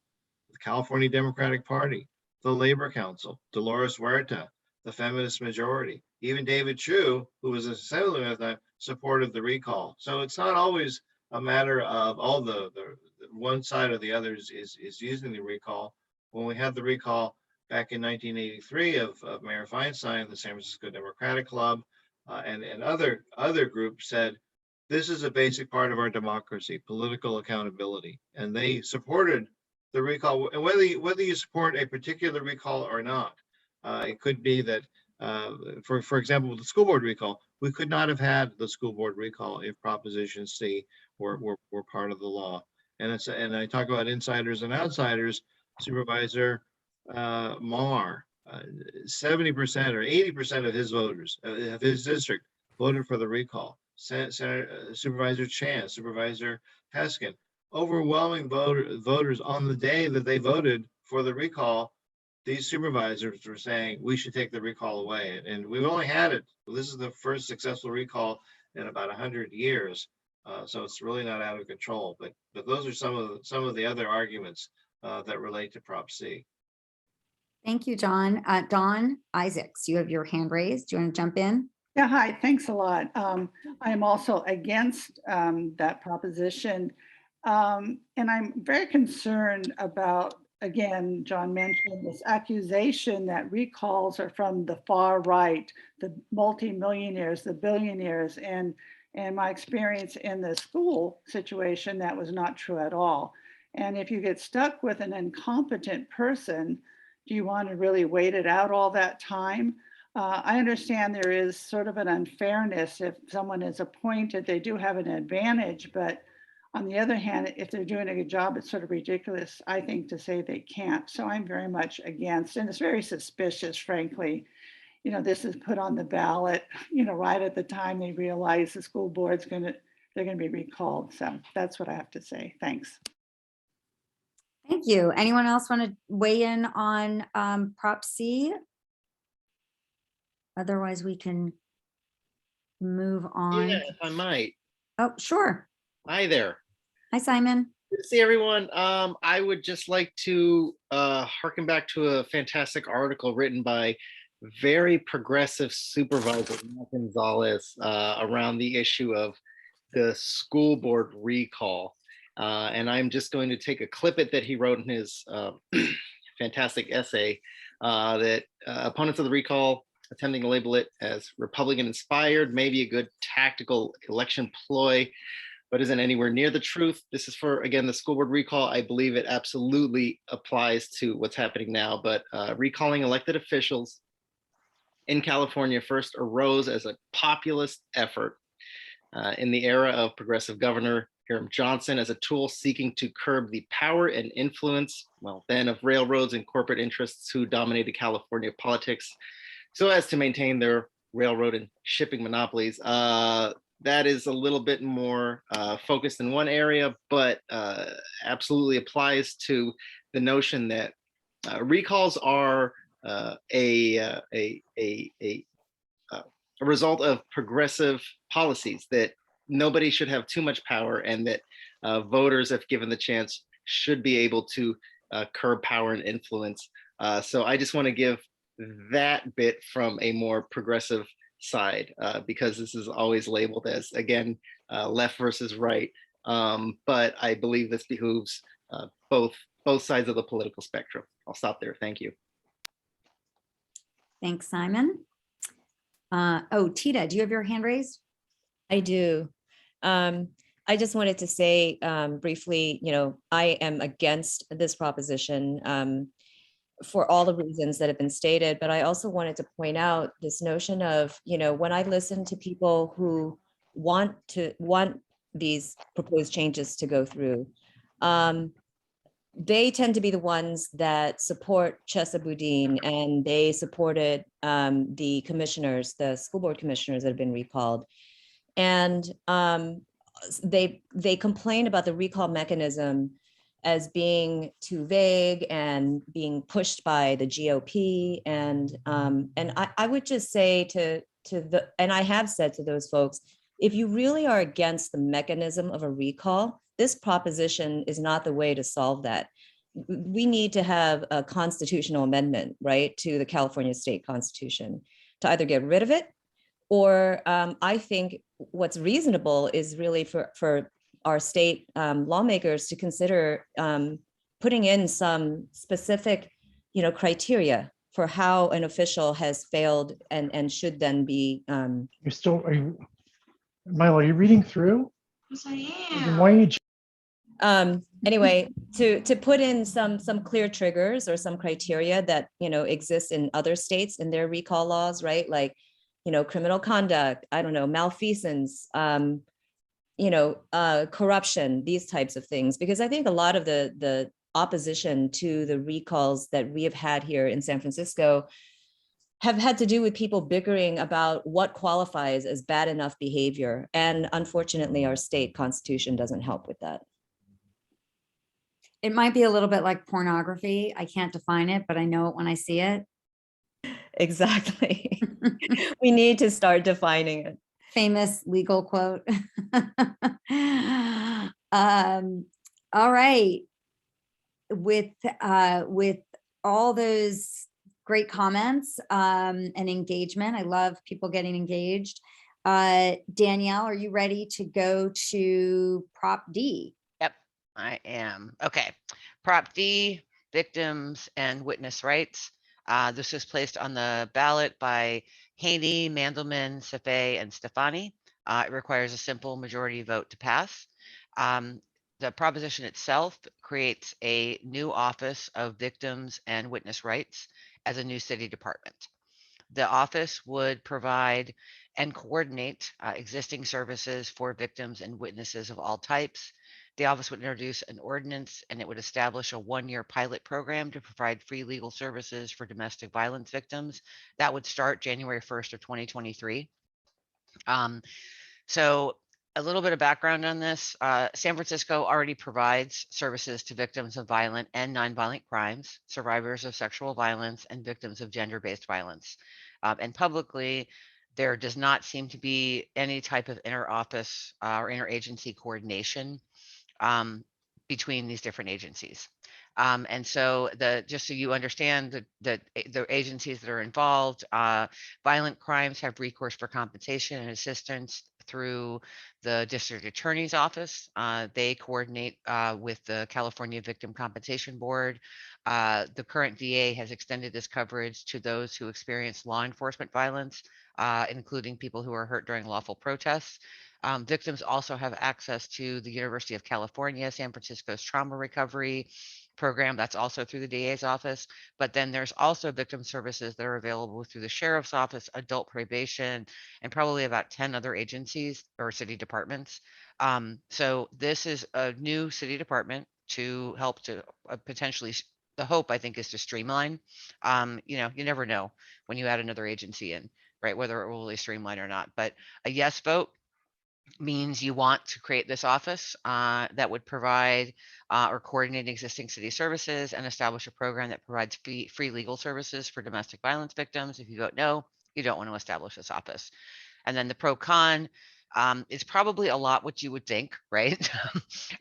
the California Democratic Party, the Labor Council, Dolores Huerta, the feminist majority, even David Chu, who was a assemblyman at the time, supported the recall. So it's not always a matter of all the one side or the other is using the recall. When we had the recall back in 1983 of Mayor Feinstein, the San Francisco Democratic Club, and other groups said, this is a basic part of our democracy, political accountability. And they supported the recall. And whether you support a particular recall or not, it could be that, for example, with the school board recall, we could not have had the school board recall if Proposition C were part of the law. And I talk about insiders and outsiders. Supervisor Maher, 70% or 80% of his voters of his district voted for the recall. Supervisor Chan, Supervisor Peskin, overwhelming voters on the day that they voted for the recall. These supervisors were saying we should take the recall away, and we've only had it. This is the first successful recall in about 100 years, so it's really not out of control. But those are some of the other arguments that relate to Prop C. Thank you, John. Dawn Isaacs, you have your hand raised. Do you want to jump in? Yeah, hi, thanks a lot. I am also against that proposition. And I'm very concerned about, again, John mentioned this accusation that recalls are from the far right, the multimillionaires, the billionaires. And my experience in the school situation, that was not true at all. And if you get stuck with an incompetent person, do you want to really wait it out all that time? I understand there is sort of an unfairness. If someone is appointed, they do have an advantage, but on the other hand, if they're doing a good job, it's sort of ridiculous, I think, to say they can't. So I'm very much against, and it's very suspicious, frankly. You know, this is put on the ballot, you know, right at the time they realize the school board's they're gonna be recalled. So that's what I have to say. Thanks. Thank you. Anyone else want to weigh in on Prop C? Otherwise, we can move on. Yeah, if I might. Oh, sure. Hi there. Hi, Simon. Good to see everyone. I would just like to harken back to a fantastic article written by very progressive supervisor Matt Gonzalez around the issue of the school board recall. And I'm just going to take a clip that he wrote in his fantastic essay that opponents of the recall attempting to label it as Republican inspired, maybe a good tactical election ploy, but isn't anywhere near the truth. This is for, again, the school board recall. I believe it absolutely applies to what's happening now, but recalling elected officials in California first arose as a populist effort in the era of progressive Governor Hiram Johnson as a tool seeking to curb the power and influence, well, then of railroads and corporate interests who dominated California politics, so as to maintain their railroad and shipping monopolies. That is a little bit more focused in one area, but absolutely applies to the notion that recalls are a result of progressive policies, that nobody should have too much power, and that voters, if given the chance, should be able to curb power and influence. So I just want to give that bit from a more progressive side, because this is always labeled as, again, left versus right. But I believe this behooves both sides of the political spectrum. I'll stop there. Thank you. Thanks, Simon. Oh, Tita, do you have your hand raised? I do. I just wanted to say briefly, you know, I am against this proposition for all the reasons that have been stated, but I also wanted to point out this notion of, you know, when I listen to people who want these proposed changes to go through, they tend to be the ones that support Chesapeake, and they supported the commissioners, the school board commissioners that have been recalled. And they complained about the recall mechanism as being too vague and being pushed by the GOP. And I would just say and I have said to those folks, if you really are against the mechanism of a recall, this proposition is not the way to solve that. We need to have a constitutional amendment, right, to the California state constitution to either get rid of it, or I think what's reasonable is really for our state lawmakers to consider putting in some specific, criteria for how an official has failed and should then be. You're still, Milo, are you reading through? Yes, I Then why are you? Anyway, to put in some clear triggers or some criteria that exist in other states in their recall laws, right? Like, criminal conduct, I don't know, malfeasance, corruption, these types of things. Because I think a lot of the opposition to the recalls that we have had here in San Francisco have had to do with people bickering about what qualifies as bad enough behavior. And unfortunately, our state constitution doesn't help with that. It might be a little bit like pornography. I can't define it, but I know it when I see it. Exactly. We need to start defining it. Famous legal quote. All right. With all those great comments and engagement, I love people getting engaged. Danielle, are you ready to go to Prop D? Yep, I am. Okay. Prop D, victims and witness rights. This was placed on the ballot by Haney, Mandelman, Safay, and Stefani. It requires a simple majority vote to pass. The proposition itself creates a new office of victims and witness rights as a new city department. The office would provide and coordinate existing services for victims and witnesses of all types. The office would introduce an ordinance, and it would establish a one-year pilot program to provide free legal services for domestic violence victims. That would start January 1st of 2023. So a little bit of background on this. San Francisco already provides services to victims of violent and nonviolent crimes, survivors of sexual violence, and victims of gender-based violence. And publicly, there does not seem to be any type of inter-office or interagency coordination between these different agencies. And so just so you understand the agencies that are involved, violent crimes have recourse for compensation and assistance through the district attorney's office. They coordinate with the California Victim Compensation Board. The current VA has extended this coverage to those who experience law enforcement violence, including people who are hurt during lawful protests. Victims also have access to the University of California, San Francisco's trauma recovery program. That's also through the DA's office. But then there's also victim services that are available through the sheriff's office, adult probation, and probably about 10 other agencies or city departments. So this is a new city department to help to potentially, the hope I think is to streamline. You never know when you add another agency in, right, whether it will really streamline or not. But a yes vote means you want to create this office that would provide or coordinate existing city services and establish a program that provides free legal services for domestic violence victims. If you vote no, you don't want to establish this office. And then the pro con is probably a lot what you would think, right?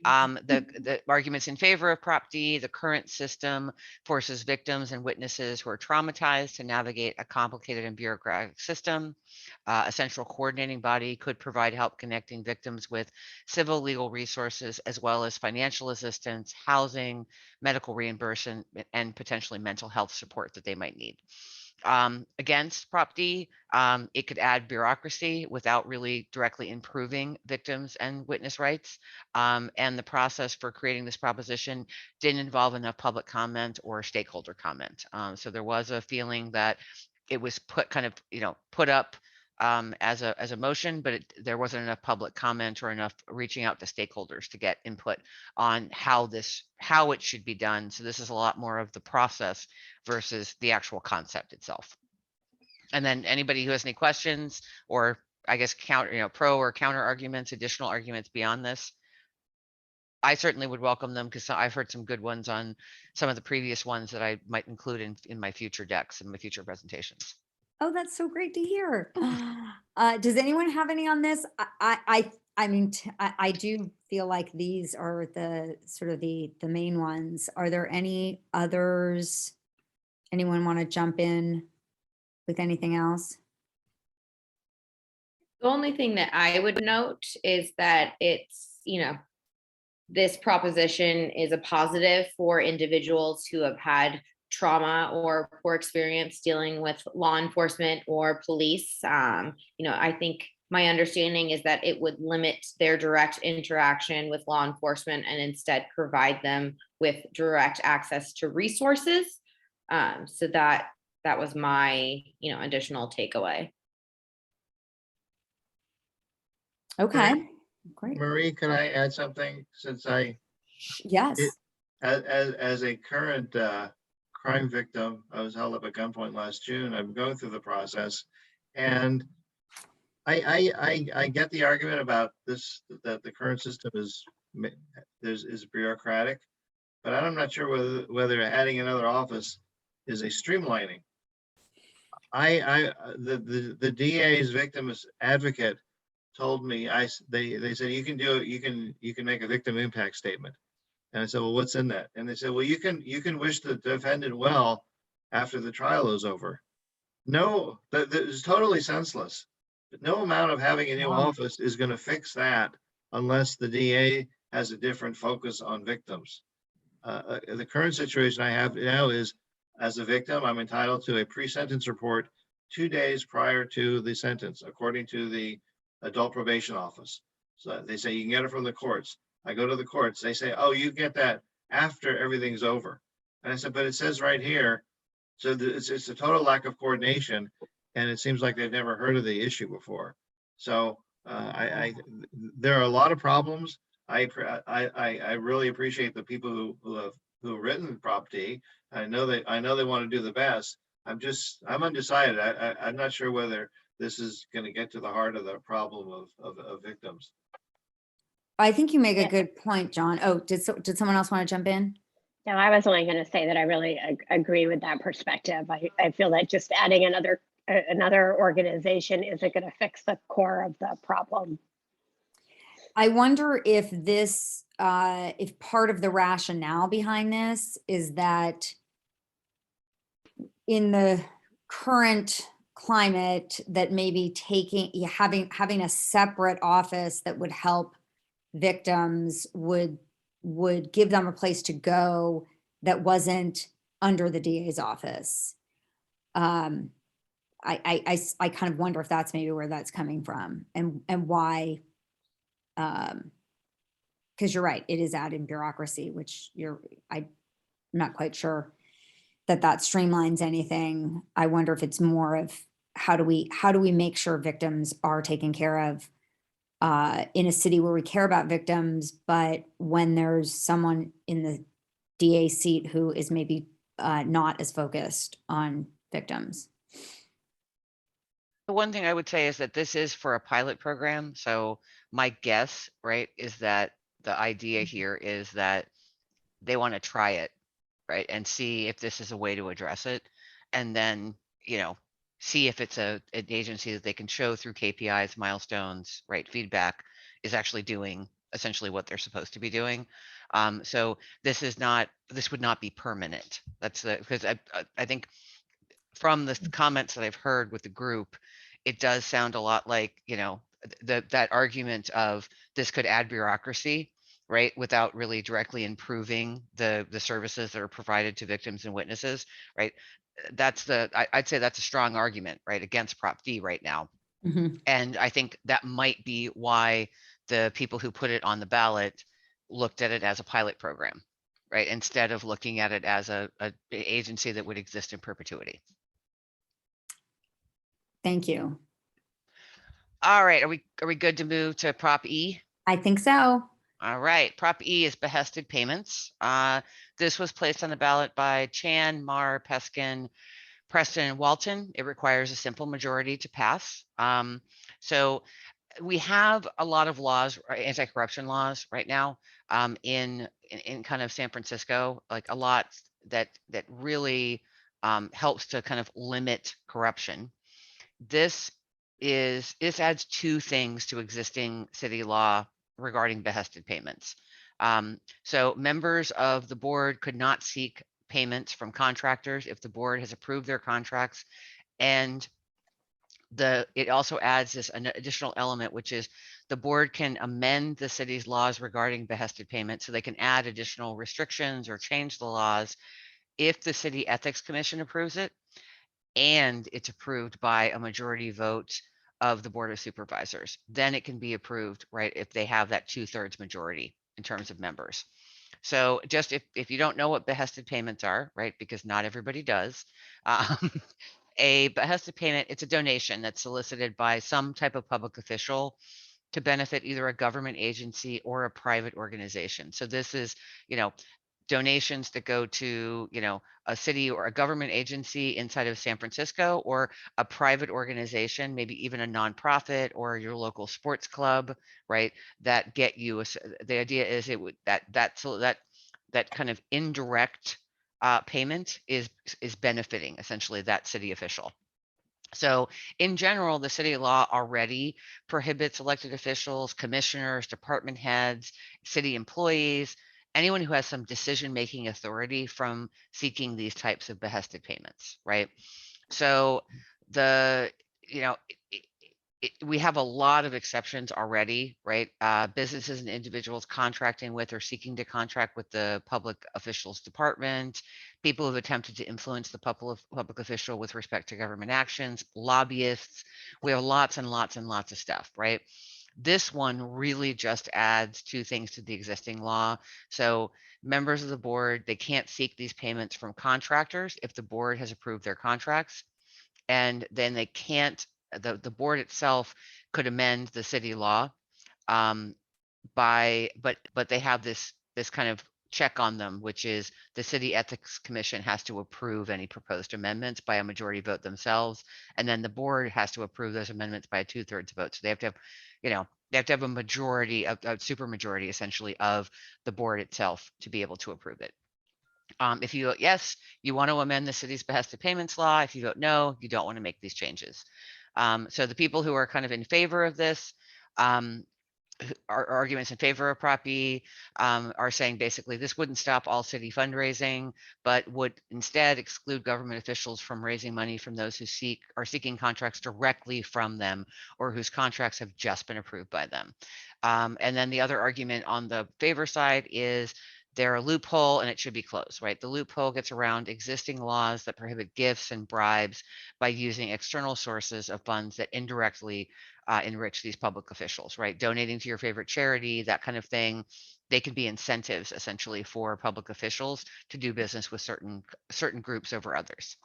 The arguments in favor of Prop D: the current system forces victims and witnesses who are traumatized to navigate a complicated and bureaucratic system. A central coordinating body could provide help connecting victims with civil legal resources, as well as financial assistance, housing, medical reimbursement, and potentially mental health support that they might need. Against Prop D, it could add bureaucracy without really directly improving victims and witness rights. And the process for creating this proposition didn't involve enough public comment or stakeholder comment. So there was a feeling that it was put up as a motion, but there wasn't enough public comment or enough reaching out to stakeholders to get input on how it should be done. So this is a lot more of the process versus the actual concept itself. And then anybody who has any questions or I guess pro or counter arguments, additional arguments beyond this, I certainly would welcome them because I've heard some good ones on some of the previous ones that I might include in my future decks and my future presentations. Oh, that's so great to hear. Does anyone have any on this? I mean, I do feel like these are the sort of the main ones. Are there any others? Anyone want to jump in with anything else? The only thing that I would note is that it's, this proposition is a positive for individuals who have had trauma or poor experience dealing with law enforcement or police. I think my understanding is that it would limit their direct interaction with law enforcement and instead provide them with direct access to resources. So that was my, additional takeaway. Okay, great. Marie, can I add something since Yes. as a current crime victim, I was held up at gunpoint last June. I'm going through the process, and I get the argument about this, that the current system is bureaucratic, but I'm not sure whether adding another office is a streamlining. The DA's victims advocate told me, they said you can make a victim impact statement. And I said, well, what's in that? And they said, well, you can wish the defendant well after the trial is over. No, that is totally senseless. No amount of having a new office is going to fix that unless the DA has a different focus on victims. The current situation I have now is, as a victim, I'm entitled to a pre-sentence report 2 days prior to the sentence, according to the adult probation office. So they say you can get it from the courts. I go to the courts. They say, oh, you get that after everything's over. And I said, but it says right here. So it's a total lack of coordination. And it seems like they've never heard of the issue before. So there are a lot of problems. I really appreciate the people who have written Prop D. I know they want to do the best. I'm undecided. I'm not sure whether this is going to get to the heart of the problem of victims. I think you make a good point, John. Oh, did someone else want to jump in? No, I was only going to say that I really agree with that perspective. I feel that just adding another organization isn't going to fix the core of the problem. I wonder if this, if part of the rationale behind this is that in the current climate, that maybe having a separate office that would help victims would give them a place to go that wasn't under the DA's office. I kind of wonder if that's maybe where that's coming from and why, because you're right, it is adding bureaucracy, which I'm not quite sure that streamlines anything. I wonder if it's more of how do we make sure victims are taken care of in a city where we care about victims, but when there's someone in the DA seat who is maybe not as focused on victims. The one thing I would say is that this is for a pilot program. So my guess, right, is that the idea here is that they want to try it, right, and see if this is a way to address it. And then, see if it's an agency that they can show through KPIs, milestones, right, feedback is actually doing essentially what they're supposed to be doing. So this would not be permanent. Because I think from the comments that I've heard with the group, it does sound a lot like, that argument of this could add bureaucracy, right, without really directly improving the services that are provided to victims and witnesses, right? I'd say that's a strong argument, right, against Prop D right now. Mm-hmm. And I think that might be why the people who put it on the ballot looked at it as a pilot program, right, instead of looking at it as an agency that would exist in perpetuity. Thank you. All right, are we good to move to Prop E? I think so. All right, Prop E is behested payments. This was placed on the ballot by Chan, Marr, Peskin, Preston, and Walton. It requires a simple majority to pass. So we have a lot of laws, anti-corruption laws right now, in kind of San Francisco, like a lot that really helps to kind of limit corruption. This adds two things to existing city law regarding behested payments. So members of the board could not seek payments from contractors if the board has approved their contracts, and it also adds an additional element, which is the board can amend the city's laws regarding behested payments, so they can add additional restrictions or change the laws if the city ethics commission approves it and it's approved by a majority vote of the board of supervisors. Then it can be approved, right, if they have that 2/3 majority in terms of members. So just if you don't know what behested payments are, right, because not everybody does, a behested payment, it's a donation that's solicited by some type of public official to benefit either a government agency or a private organization. So this is, donations that go to, a city or a government agency inside of San Francisco, or a private organization, maybe even a nonprofit or your local sports club, right? That get you, the idea is it would, that kind of indirect payment is benefiting essentially that city official. So in general, the city law already prohibits elected officials, commissioners, department heads, city employees, anyone who has some decision-making authority from seeking these types of behested payments, right? So we have a lot of exceptions already, right? Businesses and individuals contracting with or seeking to contract with the public officials department, people who've attempted to influence the public official with respect to government actions, lobbyists. We have lots and lots and lots of stuff, right? This one really just adds two things to the existing law. So members of the board, they can't seek these payments from contractors if the board has approved their contracts. And then they can't, the board itself could amend the city law but they have this kind of check on them, which is the city ethics commission has to approve any proposed amendments by a majority vote themselves, and then the board has to approve those amendments by a 2/3 vote. So they have to have, they have to have a majority, a super majority essentially of the board itself to be able to approve it. If you vote yes, you want to amend the city's behested payments law. If you vote no, you don't want to make these changes. So the people who are kind of in favor of this, our arguments in favor of Prop E are saying basically this wouldn't stop all city fundraising, but would instead exclude government officials from raising money from those who are seeking contracts directly from them or whose contracts have just been approved by them. And then the other argument on the favor side is they're a loophole and it should be closed, right? The loophole gets around existing laws that prohibit gifts and bribes by using external sources of funds that indirectly enrich these public officials, right? Donating to your favorite charity, that kind of thing. They can be incentives essentially for public officials to do business with certain groups over others.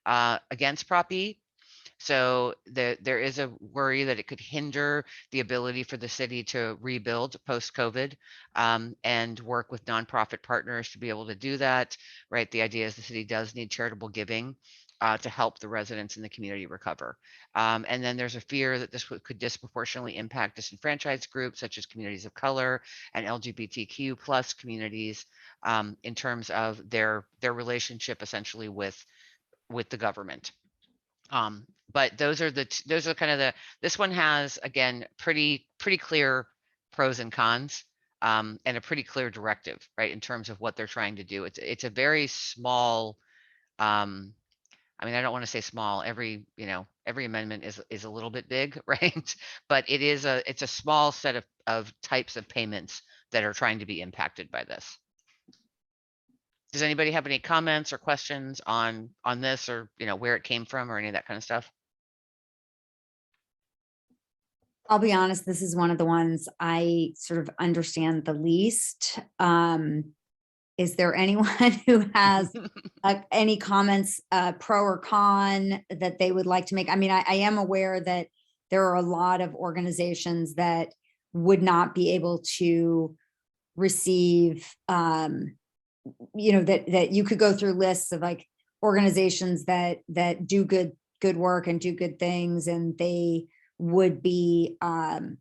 Against Prop E, so there is a worry that it could hinder the ability for the city to rebuild post-COVID and work with nonprofit partners to be able to do that, right? The idea is the city does need charitable giving to help the residents in the community recover. And then there's a fear that this could disproportionately impact disenfranchised groups such as communities of color and LGBTQ plus communities in terms of their relationship essentially with the government. But those are kind of this one has, again, pretty clear pros and cons and a pretty clear directive, right, in terms of what they're trying to do. It's a very small, I mean, I don't want to say small, every amendment is a little bit big, right? But it's a small set of types of payments that are trying to be impacted by this. Does anybody have any comments or questions on this, or where it came from or any of that kind of stuff? I'll be honest, this is one of the ones I sort of understand the least. Is there anyone who has any comments, pro or con, that they would like to make? I mean, I am aware that there are a lot of organizations that would not be able to receive, that you could go through lists of like organizations that do good work and do good things, and they would be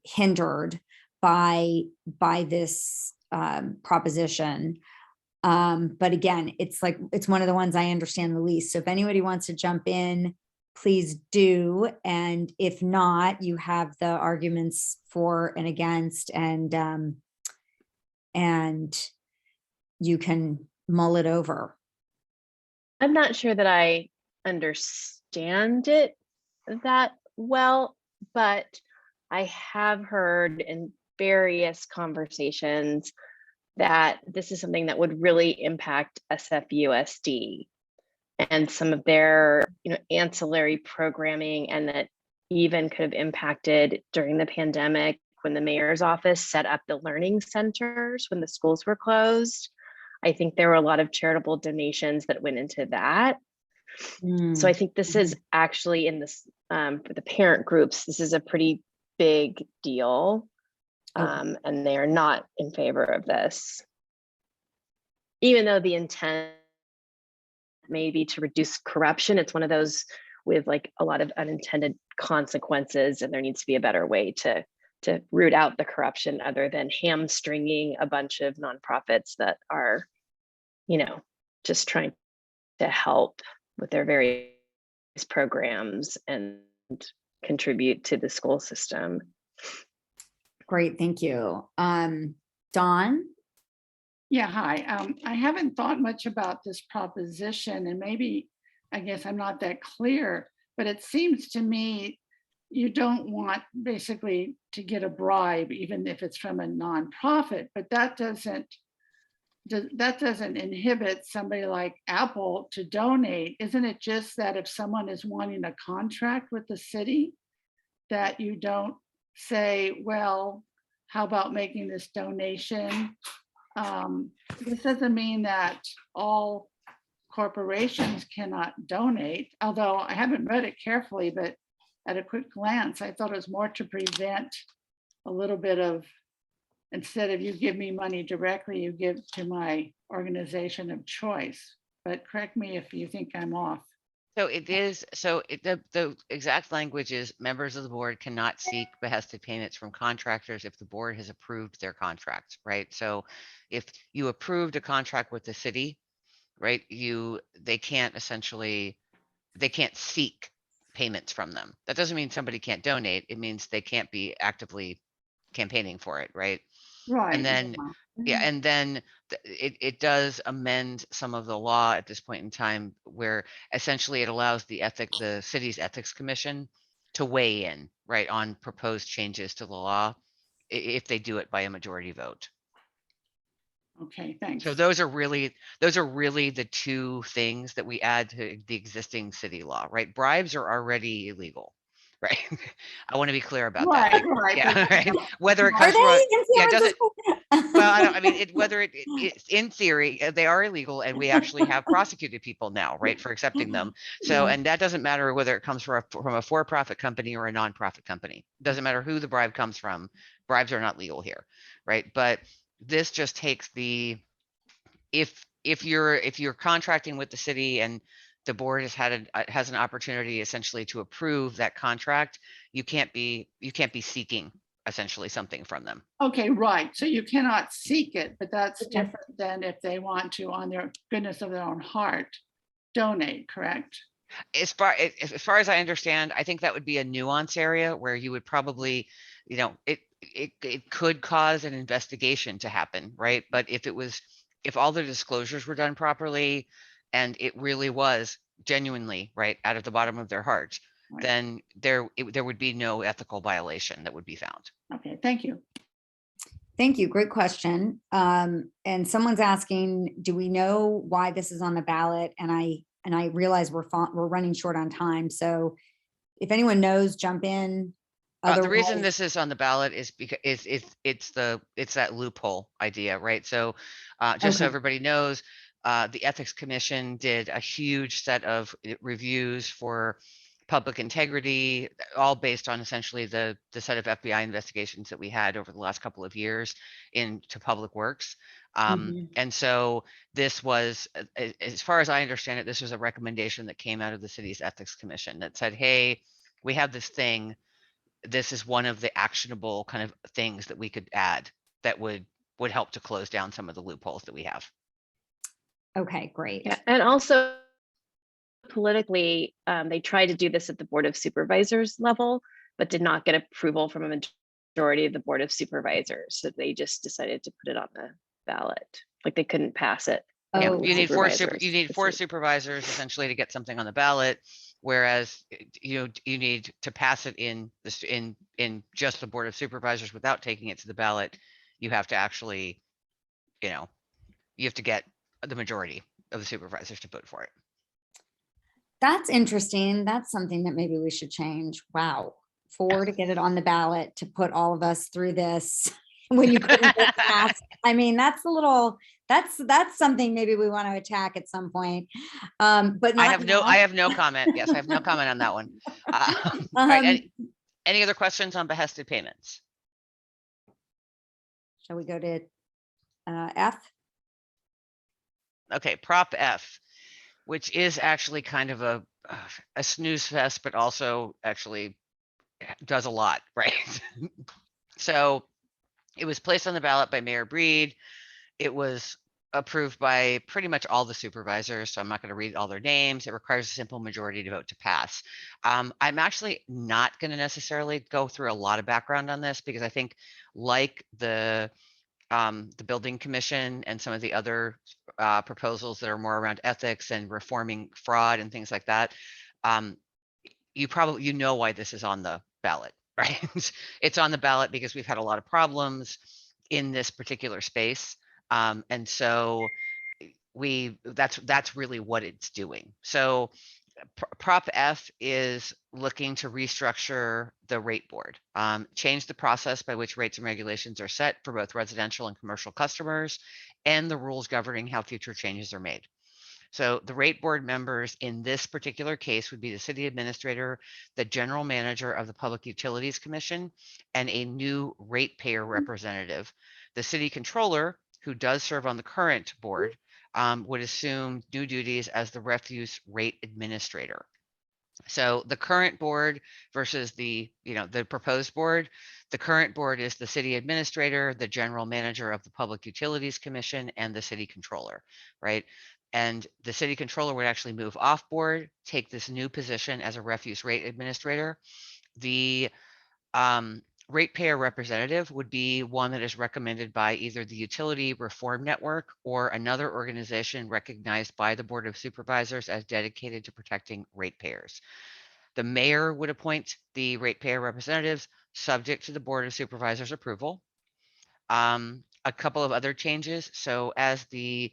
hindered by this proposition. But again, it's one of the ones I understand the least. So if anybody wants to jump in, please do. And if not, you have the arguments for and against, and you can mull it over. I'm not sure that I understand it that well, but I have heard in various conversations that this is something that would really impact SFUSD and some of their ancillary programming, and that even could have impacted during the pandemic when the mayor's office set up the learning centers when the schools were closed. I think there were a lot of charitable donations that went into that. So I think this is actually in this, for the parent groups, this is a pretty big deal. And they are not in favor of this. Even though the intent may be to reduce corruption, it's one of those with like a lot of unintended consequences, and there needs to be a better way to root out the corruption other than hamstringing a bunch of nonprofits that are, just trying to help with their various programs and contribute to the school system. Great, thank you. Dawn? Yeah, hi. I haven't thought much about this proposition, and maybe, I guess I'm not that clear, but it seems to me you don't want basically to get a bribe, even if it's from a nonprofit, but that doesn't inhibit somebody like Apple to donate. Isn't it just that if someone is wanting a contract with the city, that you don't say, well, how about making this donation? This doesn't mean that all corporations cannot donate, although I haven't read it carefully, but at a quick glance, I thought it was more to prevent a little bit of, instead of you give me money directly, you give to my organization of choice. But correct me if you think I'm off. So the exact language is members of the board cannot seek behested payments from contractors if the board has approved their contracts, right? So if you approved a contract with the city, right, they can't seek payments from them. That doesn't mean somebody can't donate. It means they can't be actively campaigning for it, right? Right. And then, and then it does amend some of the law at this point in time, where essentially it allows the city's ethics commission to weigh in, right, on proposed changes to the law if they do it by a majority vote. Okay, thanks. So those are really the two things that we add to the existing city law, right? Bribes are already illegal, right? I want to be clear about that. Right. Yeah, right. Whether it Are comes they from in San it doesn't. Francisco? Well, whether it's in theory, they are illegal, and we actually have prosecuted people now, right, for accepting them. So, and that doesn't matter whether it comes from a for-profit company or a nonprofit company. It doesn't matter who the bribe comes from. Bribes are not legal here, right? But this just takes if you're contracting with the city and the board has an opportunity essentially to approve that contract, you can't be seeking essentially something from them. Okay, right. So you cannot seek it, but that's different than if they want to, on their goodness of their own heart, donate, correct? As far as I understand, I think that would be a nuance area where you would probably, it could cause an investigation to happen, right? But if all the disclosures were done properly and it really was genuinely, right, out of the bottom of their heart, Right. then there would be no ethical violation that would be found. Okay, thank you. Thank you. Great question. And someone's asking, do we know why this is on the ballot? And I realize we're running short on time. So if anyone knows, jump in. The reason Otherwise- this is on the ballot is because it's that loophole idea, right? So just so Okay. everybody knows, the Ethics Commission did a huge set of reviews for public integrity, all based on essentially the set of FBI investigations that we had over the last couple of years into public works. And so this was, as far as I understand it, this was a recommendation that came out of the city's ethics commission that said, hey, we have this thing. This is one of the actionable kind of things that we could add that would help to close down some of the loopholes that we have. Okay, great. Yeah, and also politically, they tried to do this at the Board of Supervisors level, but did not get approval from a majority of the Board of Supervisors. So they just decided to put it on the ballot. Like they couldn't pass it. Oh, Yeah, wow. you need four Supervisors. supervisors essentially to get something on the ballot, whereas you need to pass it in this in just the Board of Supervisors without taking it to the ballot. You have to actually, you have to get the majority of the supervisors to vote for it. That's interesting. That's something that maybe we should change. Wow. 4 to get it on the ballot, to put all of us through this when you couldn't get past. I mean, that's something maybe we want to attack at some point. But I not have no comment. Yes, I have no comment on that one. All right, any other questions on behested payments? Shall we go to F? Okay, Prop F, which is actually kind of a snooze fest, but also actually does a lot, right? So it was placed on the ballot by Mayor Breed. It was approved by pretty much all the supervisors, so I'm not going to read all their names. It requires a simple majority to vote to pass. I'm actually not going to necessarily go through a lot of background on this because I think, like the building commission and some of the other proposals that are more around ethics and reforming fraud and things like that, you know why this is on the ballot, right? It's on the ballot because we've had a lot of problems in this particular space, and so that's really what it's doing. So Prop F is looking to restructure the rate board, change the process by which rates and regulations are set for both residential and commercial customers, and the rules governing how future changes are made. So the rate board members in this particular case would be the city administrator, the general manager of the Public Utilities Commission, and a new ratepayer representative. The city controller, who does serve on the current board, would assume new duties as the refuse rate administrator. So the current board versus the proposed board, the current board is the city administrator, the general manager of the Public Utilities Commission, and the city controller, right? And the city controller would actually move off board, take this new position as a refuse rate administrator. The ratepayer representative would be one that is recommended by either the Utility Reform Network or another organization recognized by the Board of Supervisors as dedicated to protecting ratepayers. The mayor would appoint the ratepayer representatives subject to the Board of Supervisors approval. A couple of other changes. So as the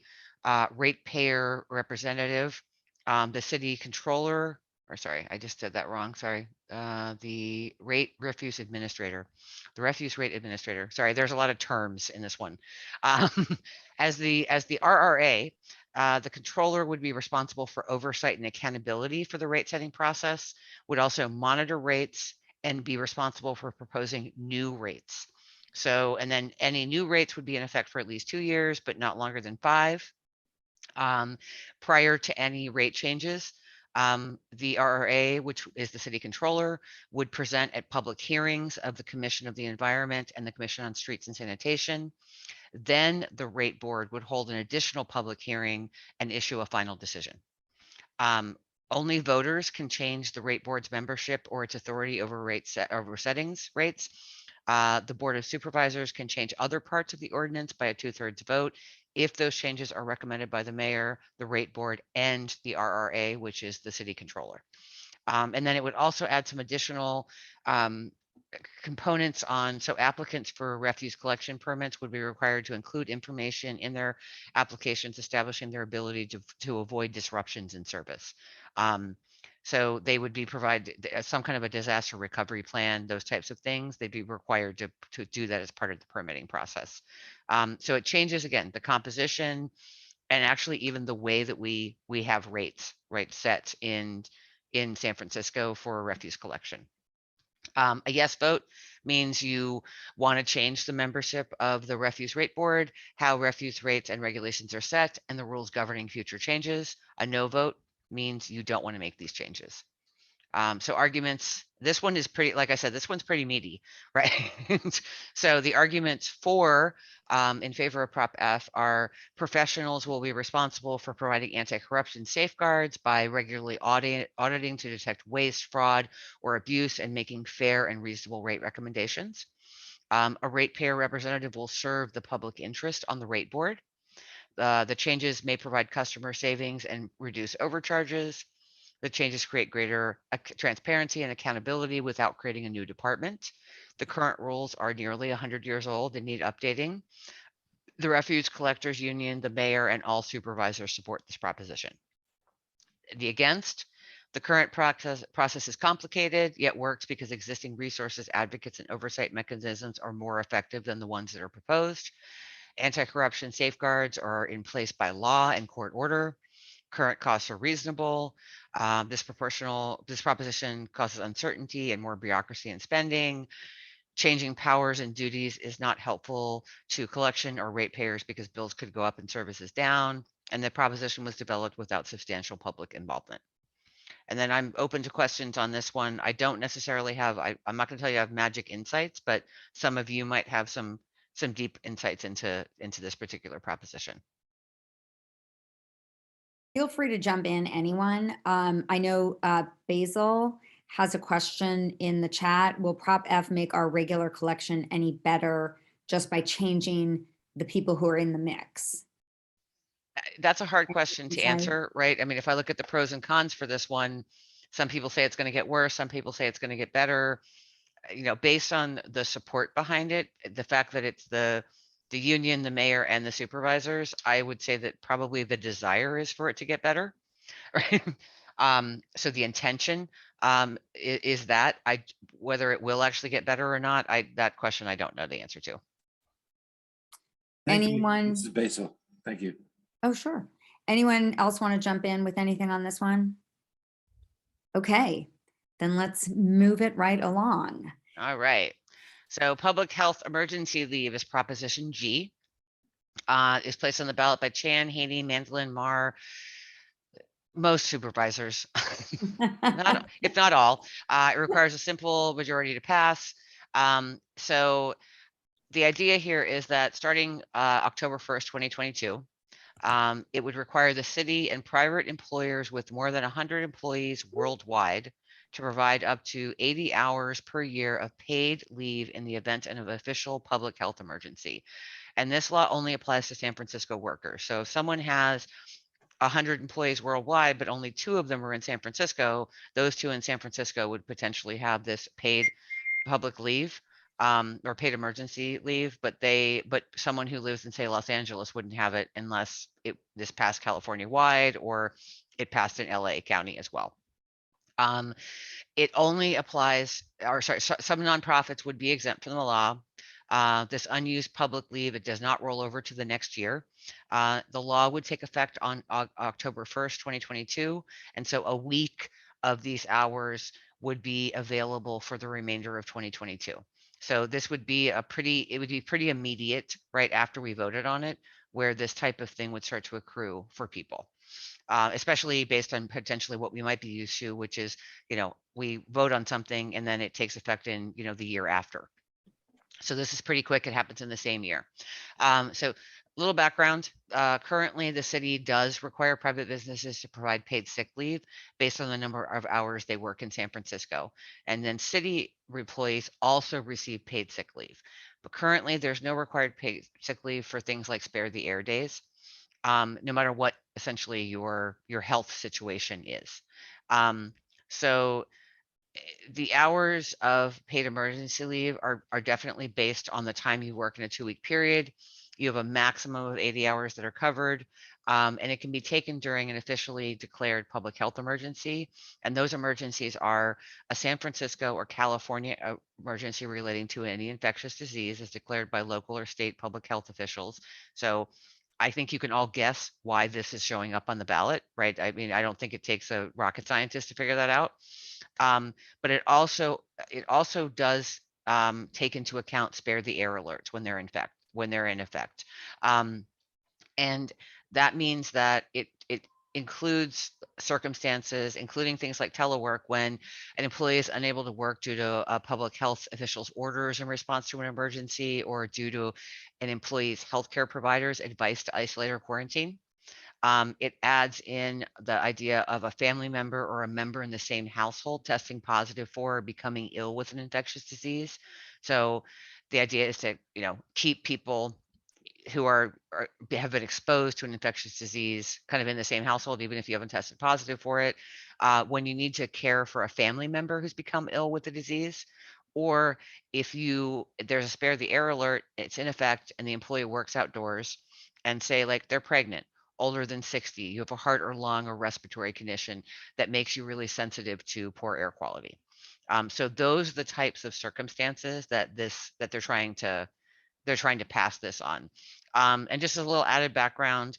ratepayer representative, the city controller, or sorry, I just said that wrong. Sorry. The refuse administrator, the refuse rate administrator. Sorry, there's a lot of terms in this one. As the RRA, the controller would be responsible for oversight and accountability for the rate setting process, would also monitor rates and be responsible for proposing new rates. So, and then any new rates would be in effect for at least 2 years, but not longer than 5. Prior to any rate changes, the RRA, which is the city controller, would present at public hearings of the Commission of the Environment and the Commission on Streets and Sanitation. Then the rate board would hold an additional public hearing and issue a final decision. Only voters can change the rate board's membership or its authority over settings rates. The Board of Supervisors can change other parts of the ordinance by a 2/3 vote if those changes are recommended by the mayor, the rate board, and the RRA, which is the city controller. And then it would also add some additional components on, so applicants for refuse collection permits would be required to include information in their applications establishing their ability to avoid disruptions in service. So they would be provided some kind of a disaster recovery plan, those types of things. They'd be required to do that as part of the permitting process. So it changes, again, the composition and actually even the way that we have rates, right, set in in San Francisco for refuse collection. A yes vote means you want to change the membership of the refuse rate board, how refuse rates and regulations are set, and the rules governing future changes. A no vote means you don't want to make these changes. So arguments, this one is pretty, like I said, this one's pretty meaty, right? So the arguments for in favor of Prop F are professionals will be responsible for providing anti-corruption safeguards by regularly auditing to detect waste, fraud, or abuse and making fair and reasonable rate recommendations. A ratepayer representative will serve the public interest on the rate board. The changes may provide customer savings and reduce overcharges. The changes create greater transparency and accountability without creating a new department. The current rules are nearly 100 years old and need updating. The Refuge Collectors Union, the mayor, and all supervisors support this proposition. The against, the current process is complicated, yet works because existing resources, advocates, and oversight mechanisms are more effective than the ones that are proposed. Anti-corruption safeguards are in place by law and court order. Current costs are reasonable. This proposition causes uncertainty and more bureaucracy and spending. Changing powers and duties is not helpful to collection or ratepayers because bills could go up and services down. And the proposition was developed without substantial public involvement. And then I'm open to questions on this one. I don't necessarily have, I'm not going to tell you I have magic insights, but some of you might have some deep insights into this particular proposition. Feel free to jump in, anyone. I know Basil has a question in the chat. Will Prop F make our regular collection any better just by changing the people who are in the mix? That's a hard question to Insight? answer, right? I mean, if I look at the pros and cons for this one, some people say it's going to get worse, some people say it's going to get better. You know, based on the support behind it, the fact that it's the union, the mayor, and the supervisors, I would say that probably the desire is for it to get better, right? So the intention is that whether it will actually get better or not, that question I don't know the answer to. Anyone? This is Basil. Thank you. Oh, sure. Anyone else want to jump in with anything on this one? Okay, then let's move it right along. All right. So public health emergency leave is Proposition G. Is placed on the ballot by Chan, Haney, Mandolin, Marr, most supervisors, if not all. It requires a simple majority to pass. So the idea here is that starting October 1st, 2022, it would require the city and private employers with more than 100 employees worldwide to provide up to 80 hours per year of paid leave in the event of an official public health emergency. And this law only applies to San Francisco workers. So if someone has 100 employees worldwide, but only 2 of them are in San Francisco, those 2 in San Francisco would potentially have this paid public leave or paid emergency leave, but someone who lives in, say, Los Angeles wouldn't have it unless this passed California wide or it passed in LA County as well. It only applies, or sorry, some nonprofits would be exempt from the law. This unused public leave, it does not roll over to the next year. The law would take effect on October 1st, 2022. And so a week of these hours would be available for the remainder of 2022. So this would be it would be pretty immediate right after we voted on it, where this type of thing would start to accrue for people. Especially based on potentially what we might be used to, which is, we vote on something and then it takes effect in, the year after. So this is pretty quick. It happens in the same year. So a little background. Currently, the city does require private businesses to provide paid sick leave based on the number of hours they work in San Francisco. And then city employees also receive paid sick leave. But currently, there's no required paid sick leave for things like spare the air days. No matter what essentially your health situation is. So the hours of paid emergency leave are definitely based on the time you work in a 2-week period. You have a maximum of 80 hours that are covered, and it can be taken during an officially declared public health emergency. And those emergencies are a San Francisco or California emergency relating to any infectious disease as declared by local or state public health officials. So I think you can all guess why this is showing up on the ballot, right? I mean, I don't think it takes a rocket scientist to figure that out. But it also does take into account spare the air alerts when they're in effect. And that means that it includes circumstances, including things like telework, when an employee is unable to work due to a public health official's orders in response to an emergency, or due to an employee's healthcare provider's advice to isolate or quarantine. It adds in the idea of a family member or a member in the same household testing positive for or becoming ill with an infectious disease. So the idea is to, keep people who have been exposed to an infectious disease kind of in the same household, even if you haven't tested positive for it. When you need to care for a family member who's become ill with the disease, or if there's a spare the air alert, it's in effect, and the employee works outdoors, and say like they're pregnant, older than 60, you have a heart or lung or respiratory condition that makes you really sensitive to poor air quality. So those are the types of circumstances that they're trying to pass this on. And just as a little added background,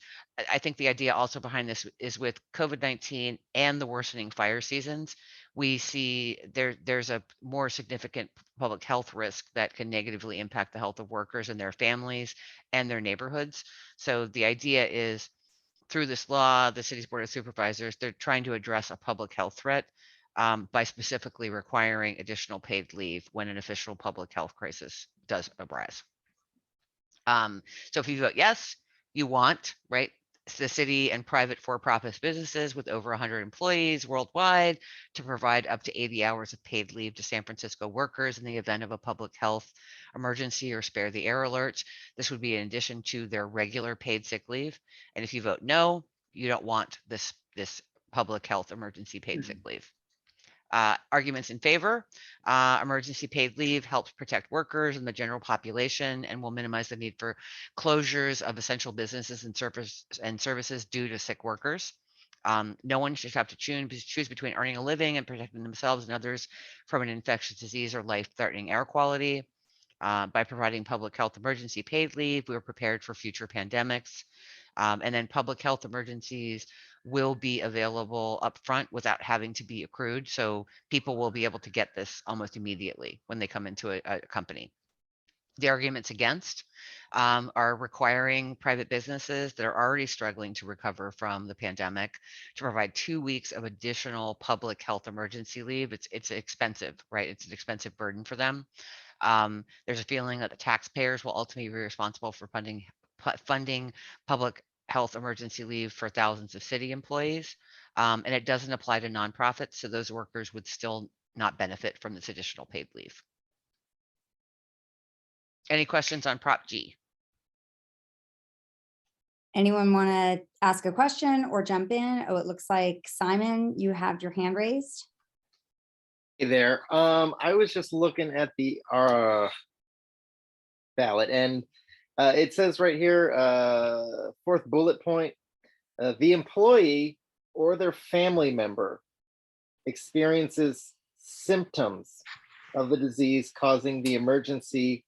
I think the idea also behind this is with COVID-19 and the worsening fire seasons, we see there's a more significant public health risk that can negatively impact the health of workers and their families and their neighborhoods. So the idea is, through this law, the city's board of supervisors, they're trying to address a public health threat by specifically requiring additional paid leave when an official public health crisis does arise. So if you vote yes, you want, right, the city and private for-profit businesses with over 100 employees worldwide to provide up to 80 hours of paid leave to San Francisco workers in the event of a public health emergency or spare the air alert. This would be in addition to their regular paid sick leave. And if you vote no, you don't want this public health emergency paid sick leave. Arguments in favor: emergency paid leave helps protect workers and the general population and will minimize the need for closures of essential businesses and services due to sick workers. No one should have to choose between earning a living and protecting themselves and others from an infectious disease or life-threatening air quality. By providing public health emergency paid leave, we are prepared for future pandemics. And then public health emergencies will be available upfront without having to be accrued. So people will be able to get this almost immediately when they come into a company. The arguments against are requiring private businesses that are already struggling to recover from the pandemic to provide 2 weeks of additional public health emergency leave. It's expensive, right? It's an expensive burden for them. There's a feeling that the taxpayers will ultimately be responsible for funding public health emergency leave for thousands of city employees. And it doesn't apply to nonprofits, so those workers would still not benefit from this additional paid leave. Any questions on Prop G? Anyone want to ask a question or jump in? Oh, it looks like Simon, you have your hand raised. Hey there. I was just looking at the ballot, and it says right here, fourth bullet point, the employee or their family member experiences symptoms of the disease causing the emergency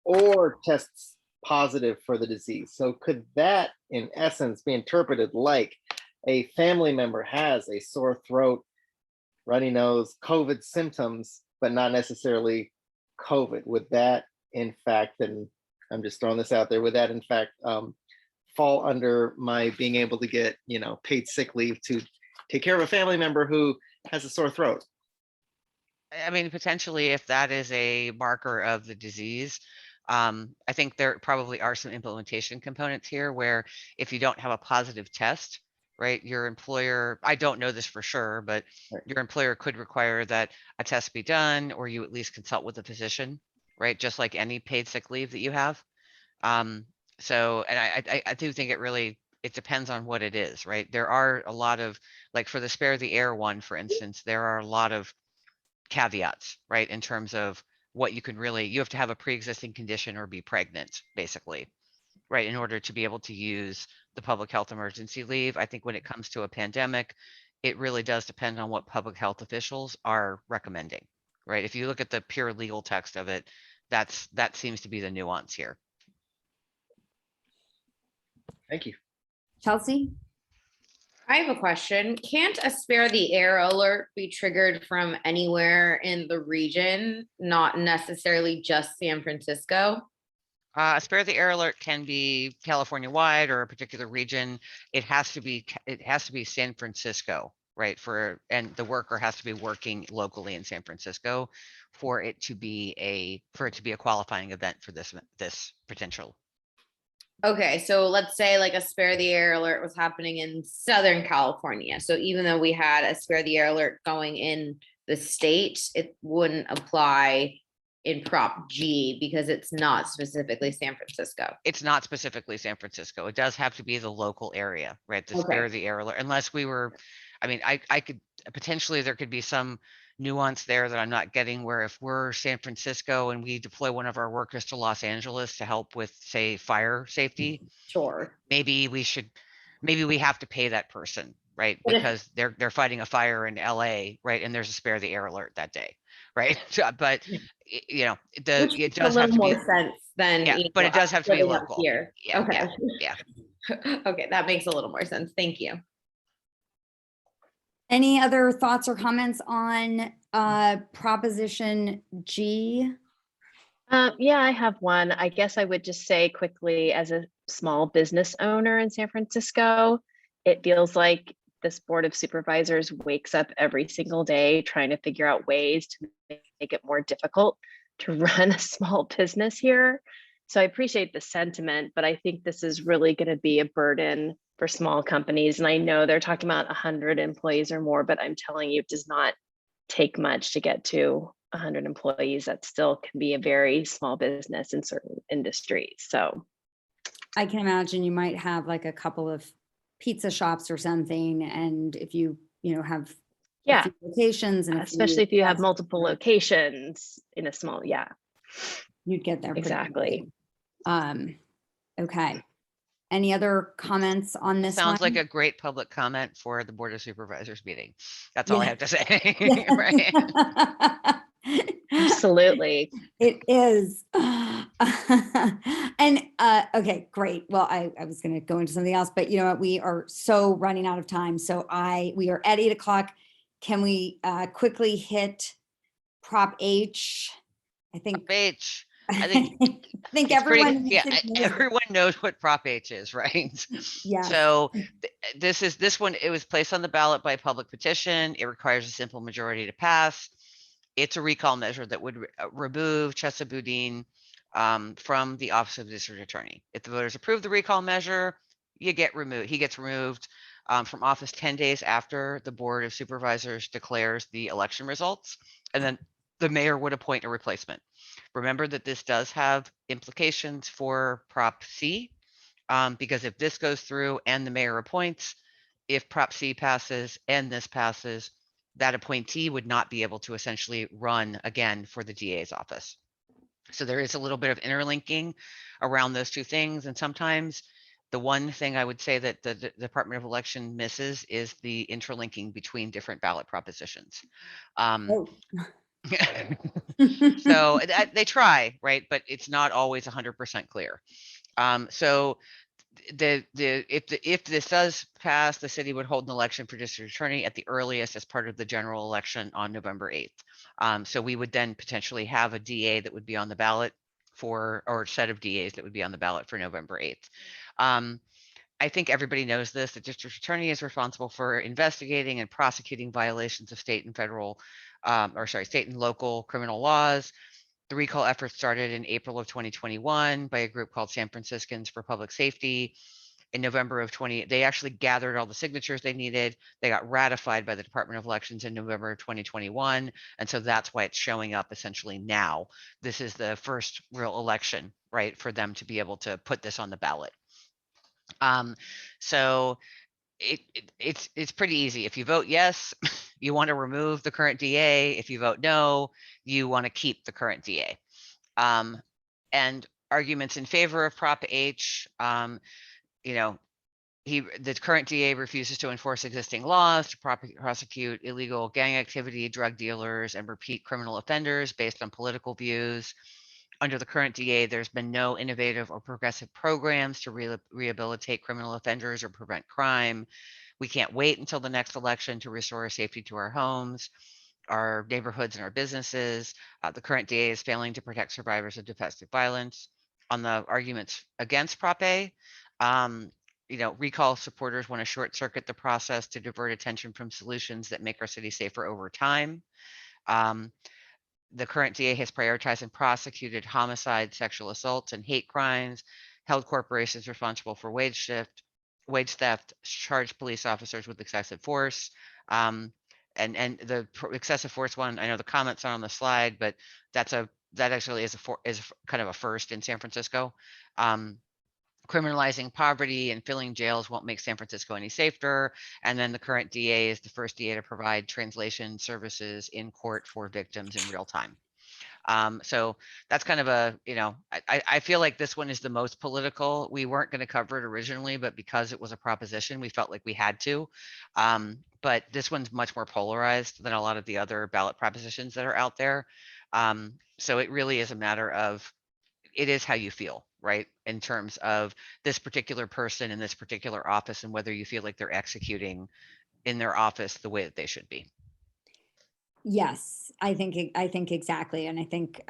or tests positive for the disease. So could that, in essence, be interpreted like a family member has a sore throat, runny nose, COVID symptoms, but not necessarily COVID? Would that, in fact, and I'm just throwing this out there, would that, in fact, fall under my being able to get, paid sick leave to take care of a family member who has a sore throat? I mean, potentially, if that is a marker of the disease, I think there probably are some implementation components here where if you don't have a positive test, right, your employer, I don't know this for sure, but your employer could require that a test be done, or you at least consult with a physician, right? Just like any paid sick leave that you have. So, and I do think it depends on what it is, right? There are a lot of, like for the spare the air one, for instance, there are a lot of caveats, right? In terms of what you have to have a pre-existing condition or be pregnant, basically, right? In order to be able to use the public health emergency leave. I think when it comes to a pandemic, it really does depend on what public health officials are recommending, right? If you look at the pure legal text of it, that seems to be the nuance here. Thank you. Chelsea? I have a question. Can't a spare the air alert be triggered from anywhere in the region, not necessarily just San Francisco? Spare the air alert can be California wide or a particular region. It has to be San Francisco, right? And the worker has to be working locally in San Francisco for it to be a qualifying event for this potential. Okay, so let's say like a spare the air alert was happening in Southern California. So even though we had a spare the air alert going in the state, it wouldn't apply in Prop G because it's not specifically San Francisco. It's not specifically San Francisco. It does have to be the local area, right? To Okay. spare the air alert, unless we were, I mean, I could potentially, there could be some nuance there that I'm not getting, where if we're San Francisco and we deploy one of our workers to Los Angeles to help with, say, fire safety, Sure. maybe we have to pay that person, right? But if- Because they're fighting a fire in LA, right? And there's a spare the air alert that day, right? So, but you know, Which it makes does a have little to be, more sense than yeah, you but know, it does have to be living up local. here. Yeah, Okay. yeah. Okay, that makes a little more sense. Thank you. Any other thoughts or comments on Proposition G? Yeah, I have one. I guess I would just say quickly, as a small business owner in San Francisco, it feels like this Board of Supervisors wakes up every single day trying to figure out ways to make it more difficult to run a small business here. So I appreciate the sentiment, but I think this is really going to be a burden for small companies. And I know they're talking about 100 employees or more, but I'm telling you, it does not take much to get to 100 employees. That still can be a very small business in certain industries. So I can imagine you might have like a couple of pizza shops or something. And if you have a yeah, few locations and especially if you have multiple locations in a small, yeah, you'd get there. pretty exactly. quickly. Okay. Any other comments on this Sounds one? like a great public comment for the Board of Supervisors meeting. That's all I Yeah. have to say. Yeah. Right. Absolutely. It is. And okay, great. Well, I was going to go into something else, but you know what? We are so running out of time. So we are at 8 o'clock. Can we quickly hit Prop H? I think H. I I think think it's pretty, everyone yeah, knows it. everyone knows what Prop H is, right? Yes. So this one, it was placed on the ballot by public petition. It requires a simple majority to pass. It's a recall measure that would remove Chesa Boudin from the office of the district attorney. If the voters approve the recall measure, he gets removed from office 10 days after the Board of Supervisors declares the election results, and then the mayor would appoint a replacement. Remember that this does have implications for Prop C, because if this goes through and the mayor appoints, if Prop C passes and this passes, that appointee would not be able to essentially run again for the DA's office. So there is a little bit of interlinking around those two things. And sometimes the one thing I would say that the Department of Election misses is the interlinking between different ballot propositions. Oh. So they try, right? But it's not always 100% clear. So if this does pass, the city would hold an election for district attorney at the earliest as part of the general election on November 8th. So we would then potentially have a DA that would be on the ballot or a set of DAs that would be on the ballot for November 8th. I think everybody knows this. The district attorney is responsible for investigating and prosecuting violations of state and federal, state and local criminal laws. The recall effort started in April of 2021 by a group called San Franciscans for Public Safety. In November of they actually gathered all the signatures they needed. They got ratified by the Department of Elections in November of 2021. And so that's why it's showing up essentially now. This is the first real election, right, for them to be able to put this on the ballot. So it's pretty easy. If you vote yes, you want to remove the current DA. If you vote no, you want to keep the current DA. And arguments in favor of Prop H, the current DA refuses to enforce existing laws to prosecute illegal gang activity, drug dealers, and repeat criminal offenders based on political views. Under the current DA, there's been no innovative or progressive programs to rehabilitate criminal offenders or prevent crime. We can't wait until the next election to restore safety to our homes, our neighborhoods, and our businesses. The current DA is failing to protect survivors of domestic violence. On the arguments against Prop A, recall supporters want to short circuit the process to divert attention from solutions that make our city safer over time. The current DA has prioritized and prosecuted homicide, sexual assaults, and hate crimes, held corporations responsible for wage theft, charged police officers with excessive force. And the excessive force one, I know the comments are on the slide, but that actually is kind of a first in San Francisco. Criminalizing poverty and filling jails won't make San Francisco any safer. And then the current DA is the first DA to provide translation services in court for victims in real time. So that's kind of I feel like this one is the most political. We weren't going to cover it originally, but because it was a proposition, we felt like we had to. But this one's much more polarized than a lot of the other ballot propositions that are out there. So it really is a matter of, it is how you feel, right? In terms of this particular person in this particular office and whether you feel like they're executing in their office the way that they should be. Yes, I think exactly. And I think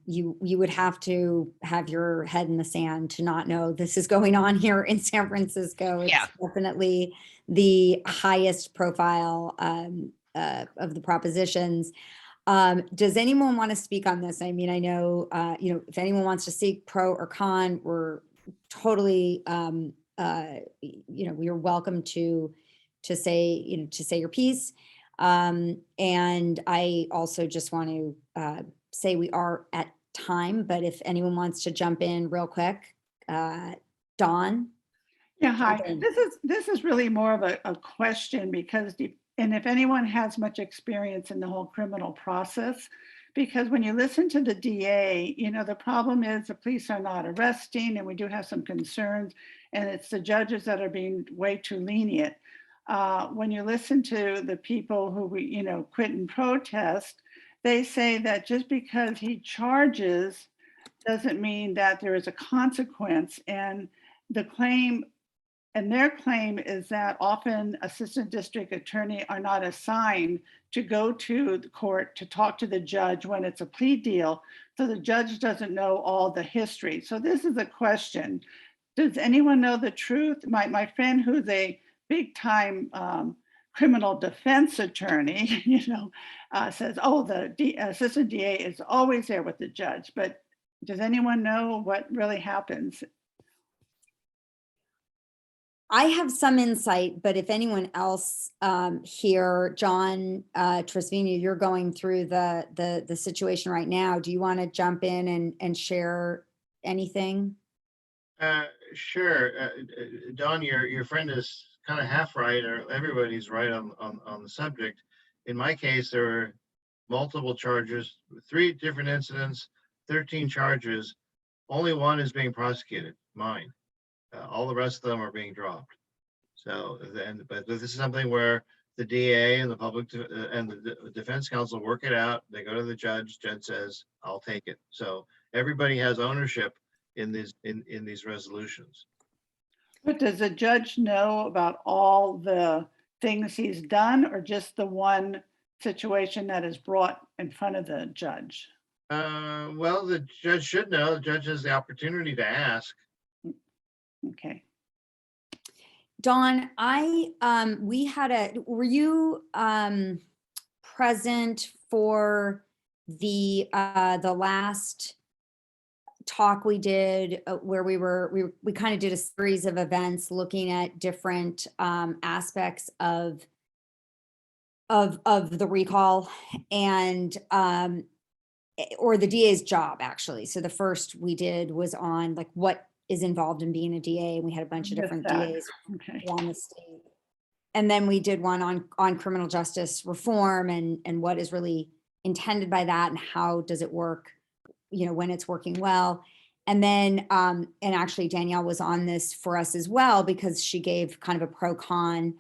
you would have to have your head in the sand to not know this is going on here in San Francisco. It's definitely the highest profile of the propositions. Does anyone want to speak on this? I mean, I know, if anyone wants to speak pro or con, we're totally, you're welcome to say your piece. And I also just want to say we are at time, but if anyone wants to jump in real quick, Dawn. Yeah, hi. This is really more of a question because and if anyone has much experience in the whole criminal process, because when you listen to the DA, the problem is the police are not arresting, and we do have some concerns, and it's the judges that are being way too lenient. When you listen to the people who quit and protest, they say that just because he charges doesn't mean that there is a consequence. And their claim is that often assistant district attorney are not assigned to go to the court to talk to the judge when it's a plea deal. So the judge doesn't know all the history. So this is a question. Does anyone know the truth? My friend who's a big time criminal defense attorney, says, oh, the assistant DA is always there with the judge. But does anyone know what really happens? I have some insight, but if anyone else here, John Trisvini, you're going through the situation right now. Do you want to jump in and share anything? Sure. Don, your friend is kind of half right, or everybody's right on the subject. In my case, there were multiple charges, 3 different incidents, 13 charges. Only one is being prosecuted, mine. All the rest of them are being dropped. So but this is something where the DA and the public and the defense counsel work it out. They go to the judge. Judge says, "I'll take it." So everybody has ownership in these resolutions. But does the judge know about all the things he's done, or just the one situation that is brought in front of the judge? Well, the judge should know. The judge has the opportunity to ask. Okay. Dawn, were you present for the last talk we did where we kind of did a series of events looking at different aspects of the recall and or the DA's job, actually. So the first we did was on like what is involved in being a DA, and we had a bunch of different DAs around the state. And then we did one on criminal justice reform and what is really intended by that and how does it work, when it's working well. And then, and actually Danielle was on this for us as well because she gave kind of a pro con.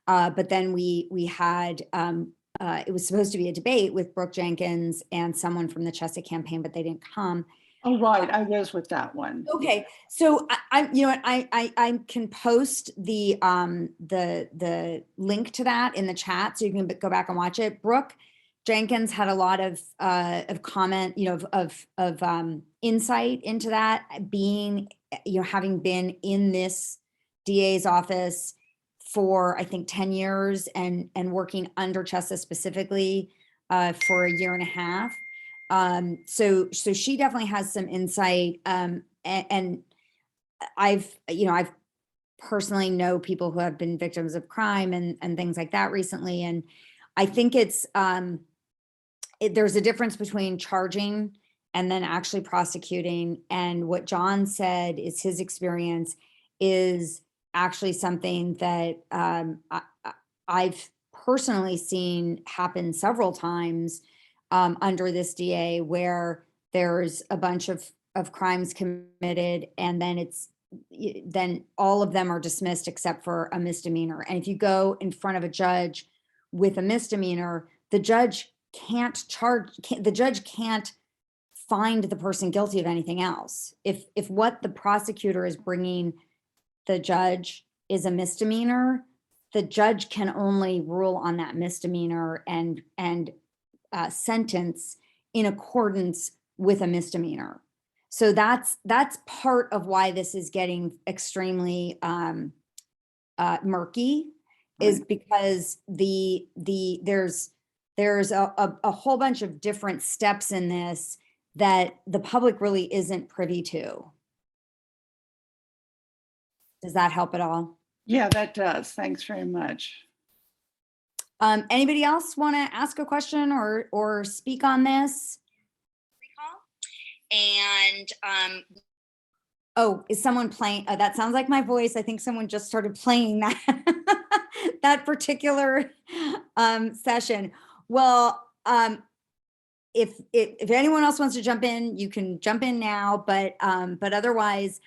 But then we had, it was supposed to be a debate with Brooke Jenkins and someone from the Chesed campaign, but they didn't come. Oh, right, I was with that one. Okay, so you know what, I can post the link to that in the chat, so you can go back and watch it. Brooke Jenkins had a lot of comment, you know, of insight into that, being, you know, having been in this DA's office for, I think, 10 years and working under Chesa specifically for a year and a half. So she definitely has some insight. And I've personally know people who have been victims of crime and things like that recently. And I think it's, there's a difference between charging and then actually prosecuting. And what John said is his experience is actually something that I've personally seen happen several times under this DA, where there's a bunch of crimes committed, and then then all of them are dismissed except for a misdemeanor. And if you go in front of a judge with a misdemeanor, the judge can't find the person guilty of anything else. If what the prosecutor is bringing the judge is a misdemeanor, the judge can only rule on that misdemeanor and sentence in accordance with a misdemeanor. So that's part of why this is getting extremely murky, is because there's a whole bunch of different steps in this that the public really isn't privy to. Does that help at all? Yeah, that does. Thanks very much. Anybody else want to ask a question or speak on this? And oh, is someone playing? That sounds like my voice. I think someone just started playing that that particular session. Well, if anyone else wants to jump in, you can jump in now. But otherwise,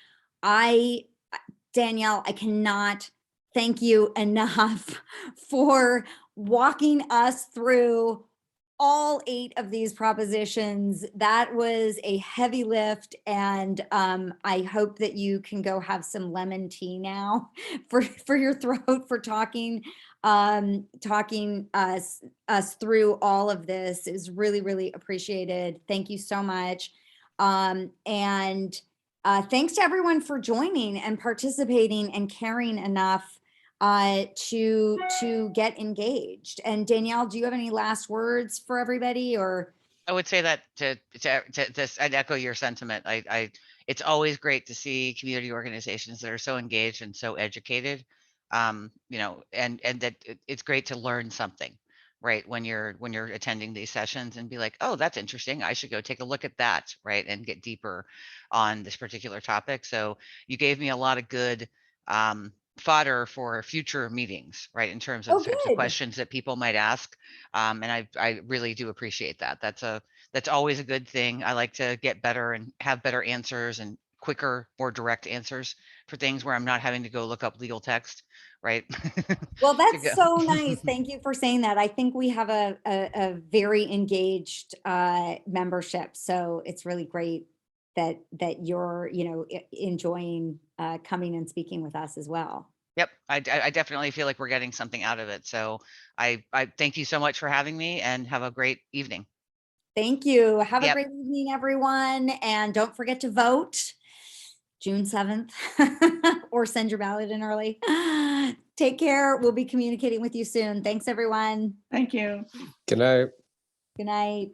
Danielle, I cannot thank you enough for walking us through all 8 of these propositions. That was a heavy lift, and I hope that you can go have some lemon tea now for your throat, for talking us through all of this is really, really appreciated. Thank you so much. And thanks to everyone for joining and participating and caring enough to get engaged. And Danielle, do you have any last words for everybody? Or I would say that to this, I'd echo your sentiment. It's always great to see community organizations that are so engaged and so educated, you know, and that it's great to learn something, right? When you're attending these sessions and be like, oh, that's interesting, I should go take a look at that, right? And get deeper on this particular topic. So you gave me a lot of good fodder for future meetings, right? In terms of types of questions that people might ask. And I really do appreciate that. That's always a good thing. I like to get better and have better answers and quicker, more direct answers for things where I'm not having to go look up legal text, right? Well, that's so nice. Thank you for saying that. I think we have a very engaged membership. So it's really great that you're, you know, enjoying coming and speaking with us as well. Yep, I definitely feel like we're getting something out of it. So I thank you so much for having me, and have a great evening. Thank you. Have a great evening, everyone. And don't forget to vote June 7th or send your ballot in early. Take care. We'll be communicating with you soon. Thanks, everyone. Thank you. Good night. Good night.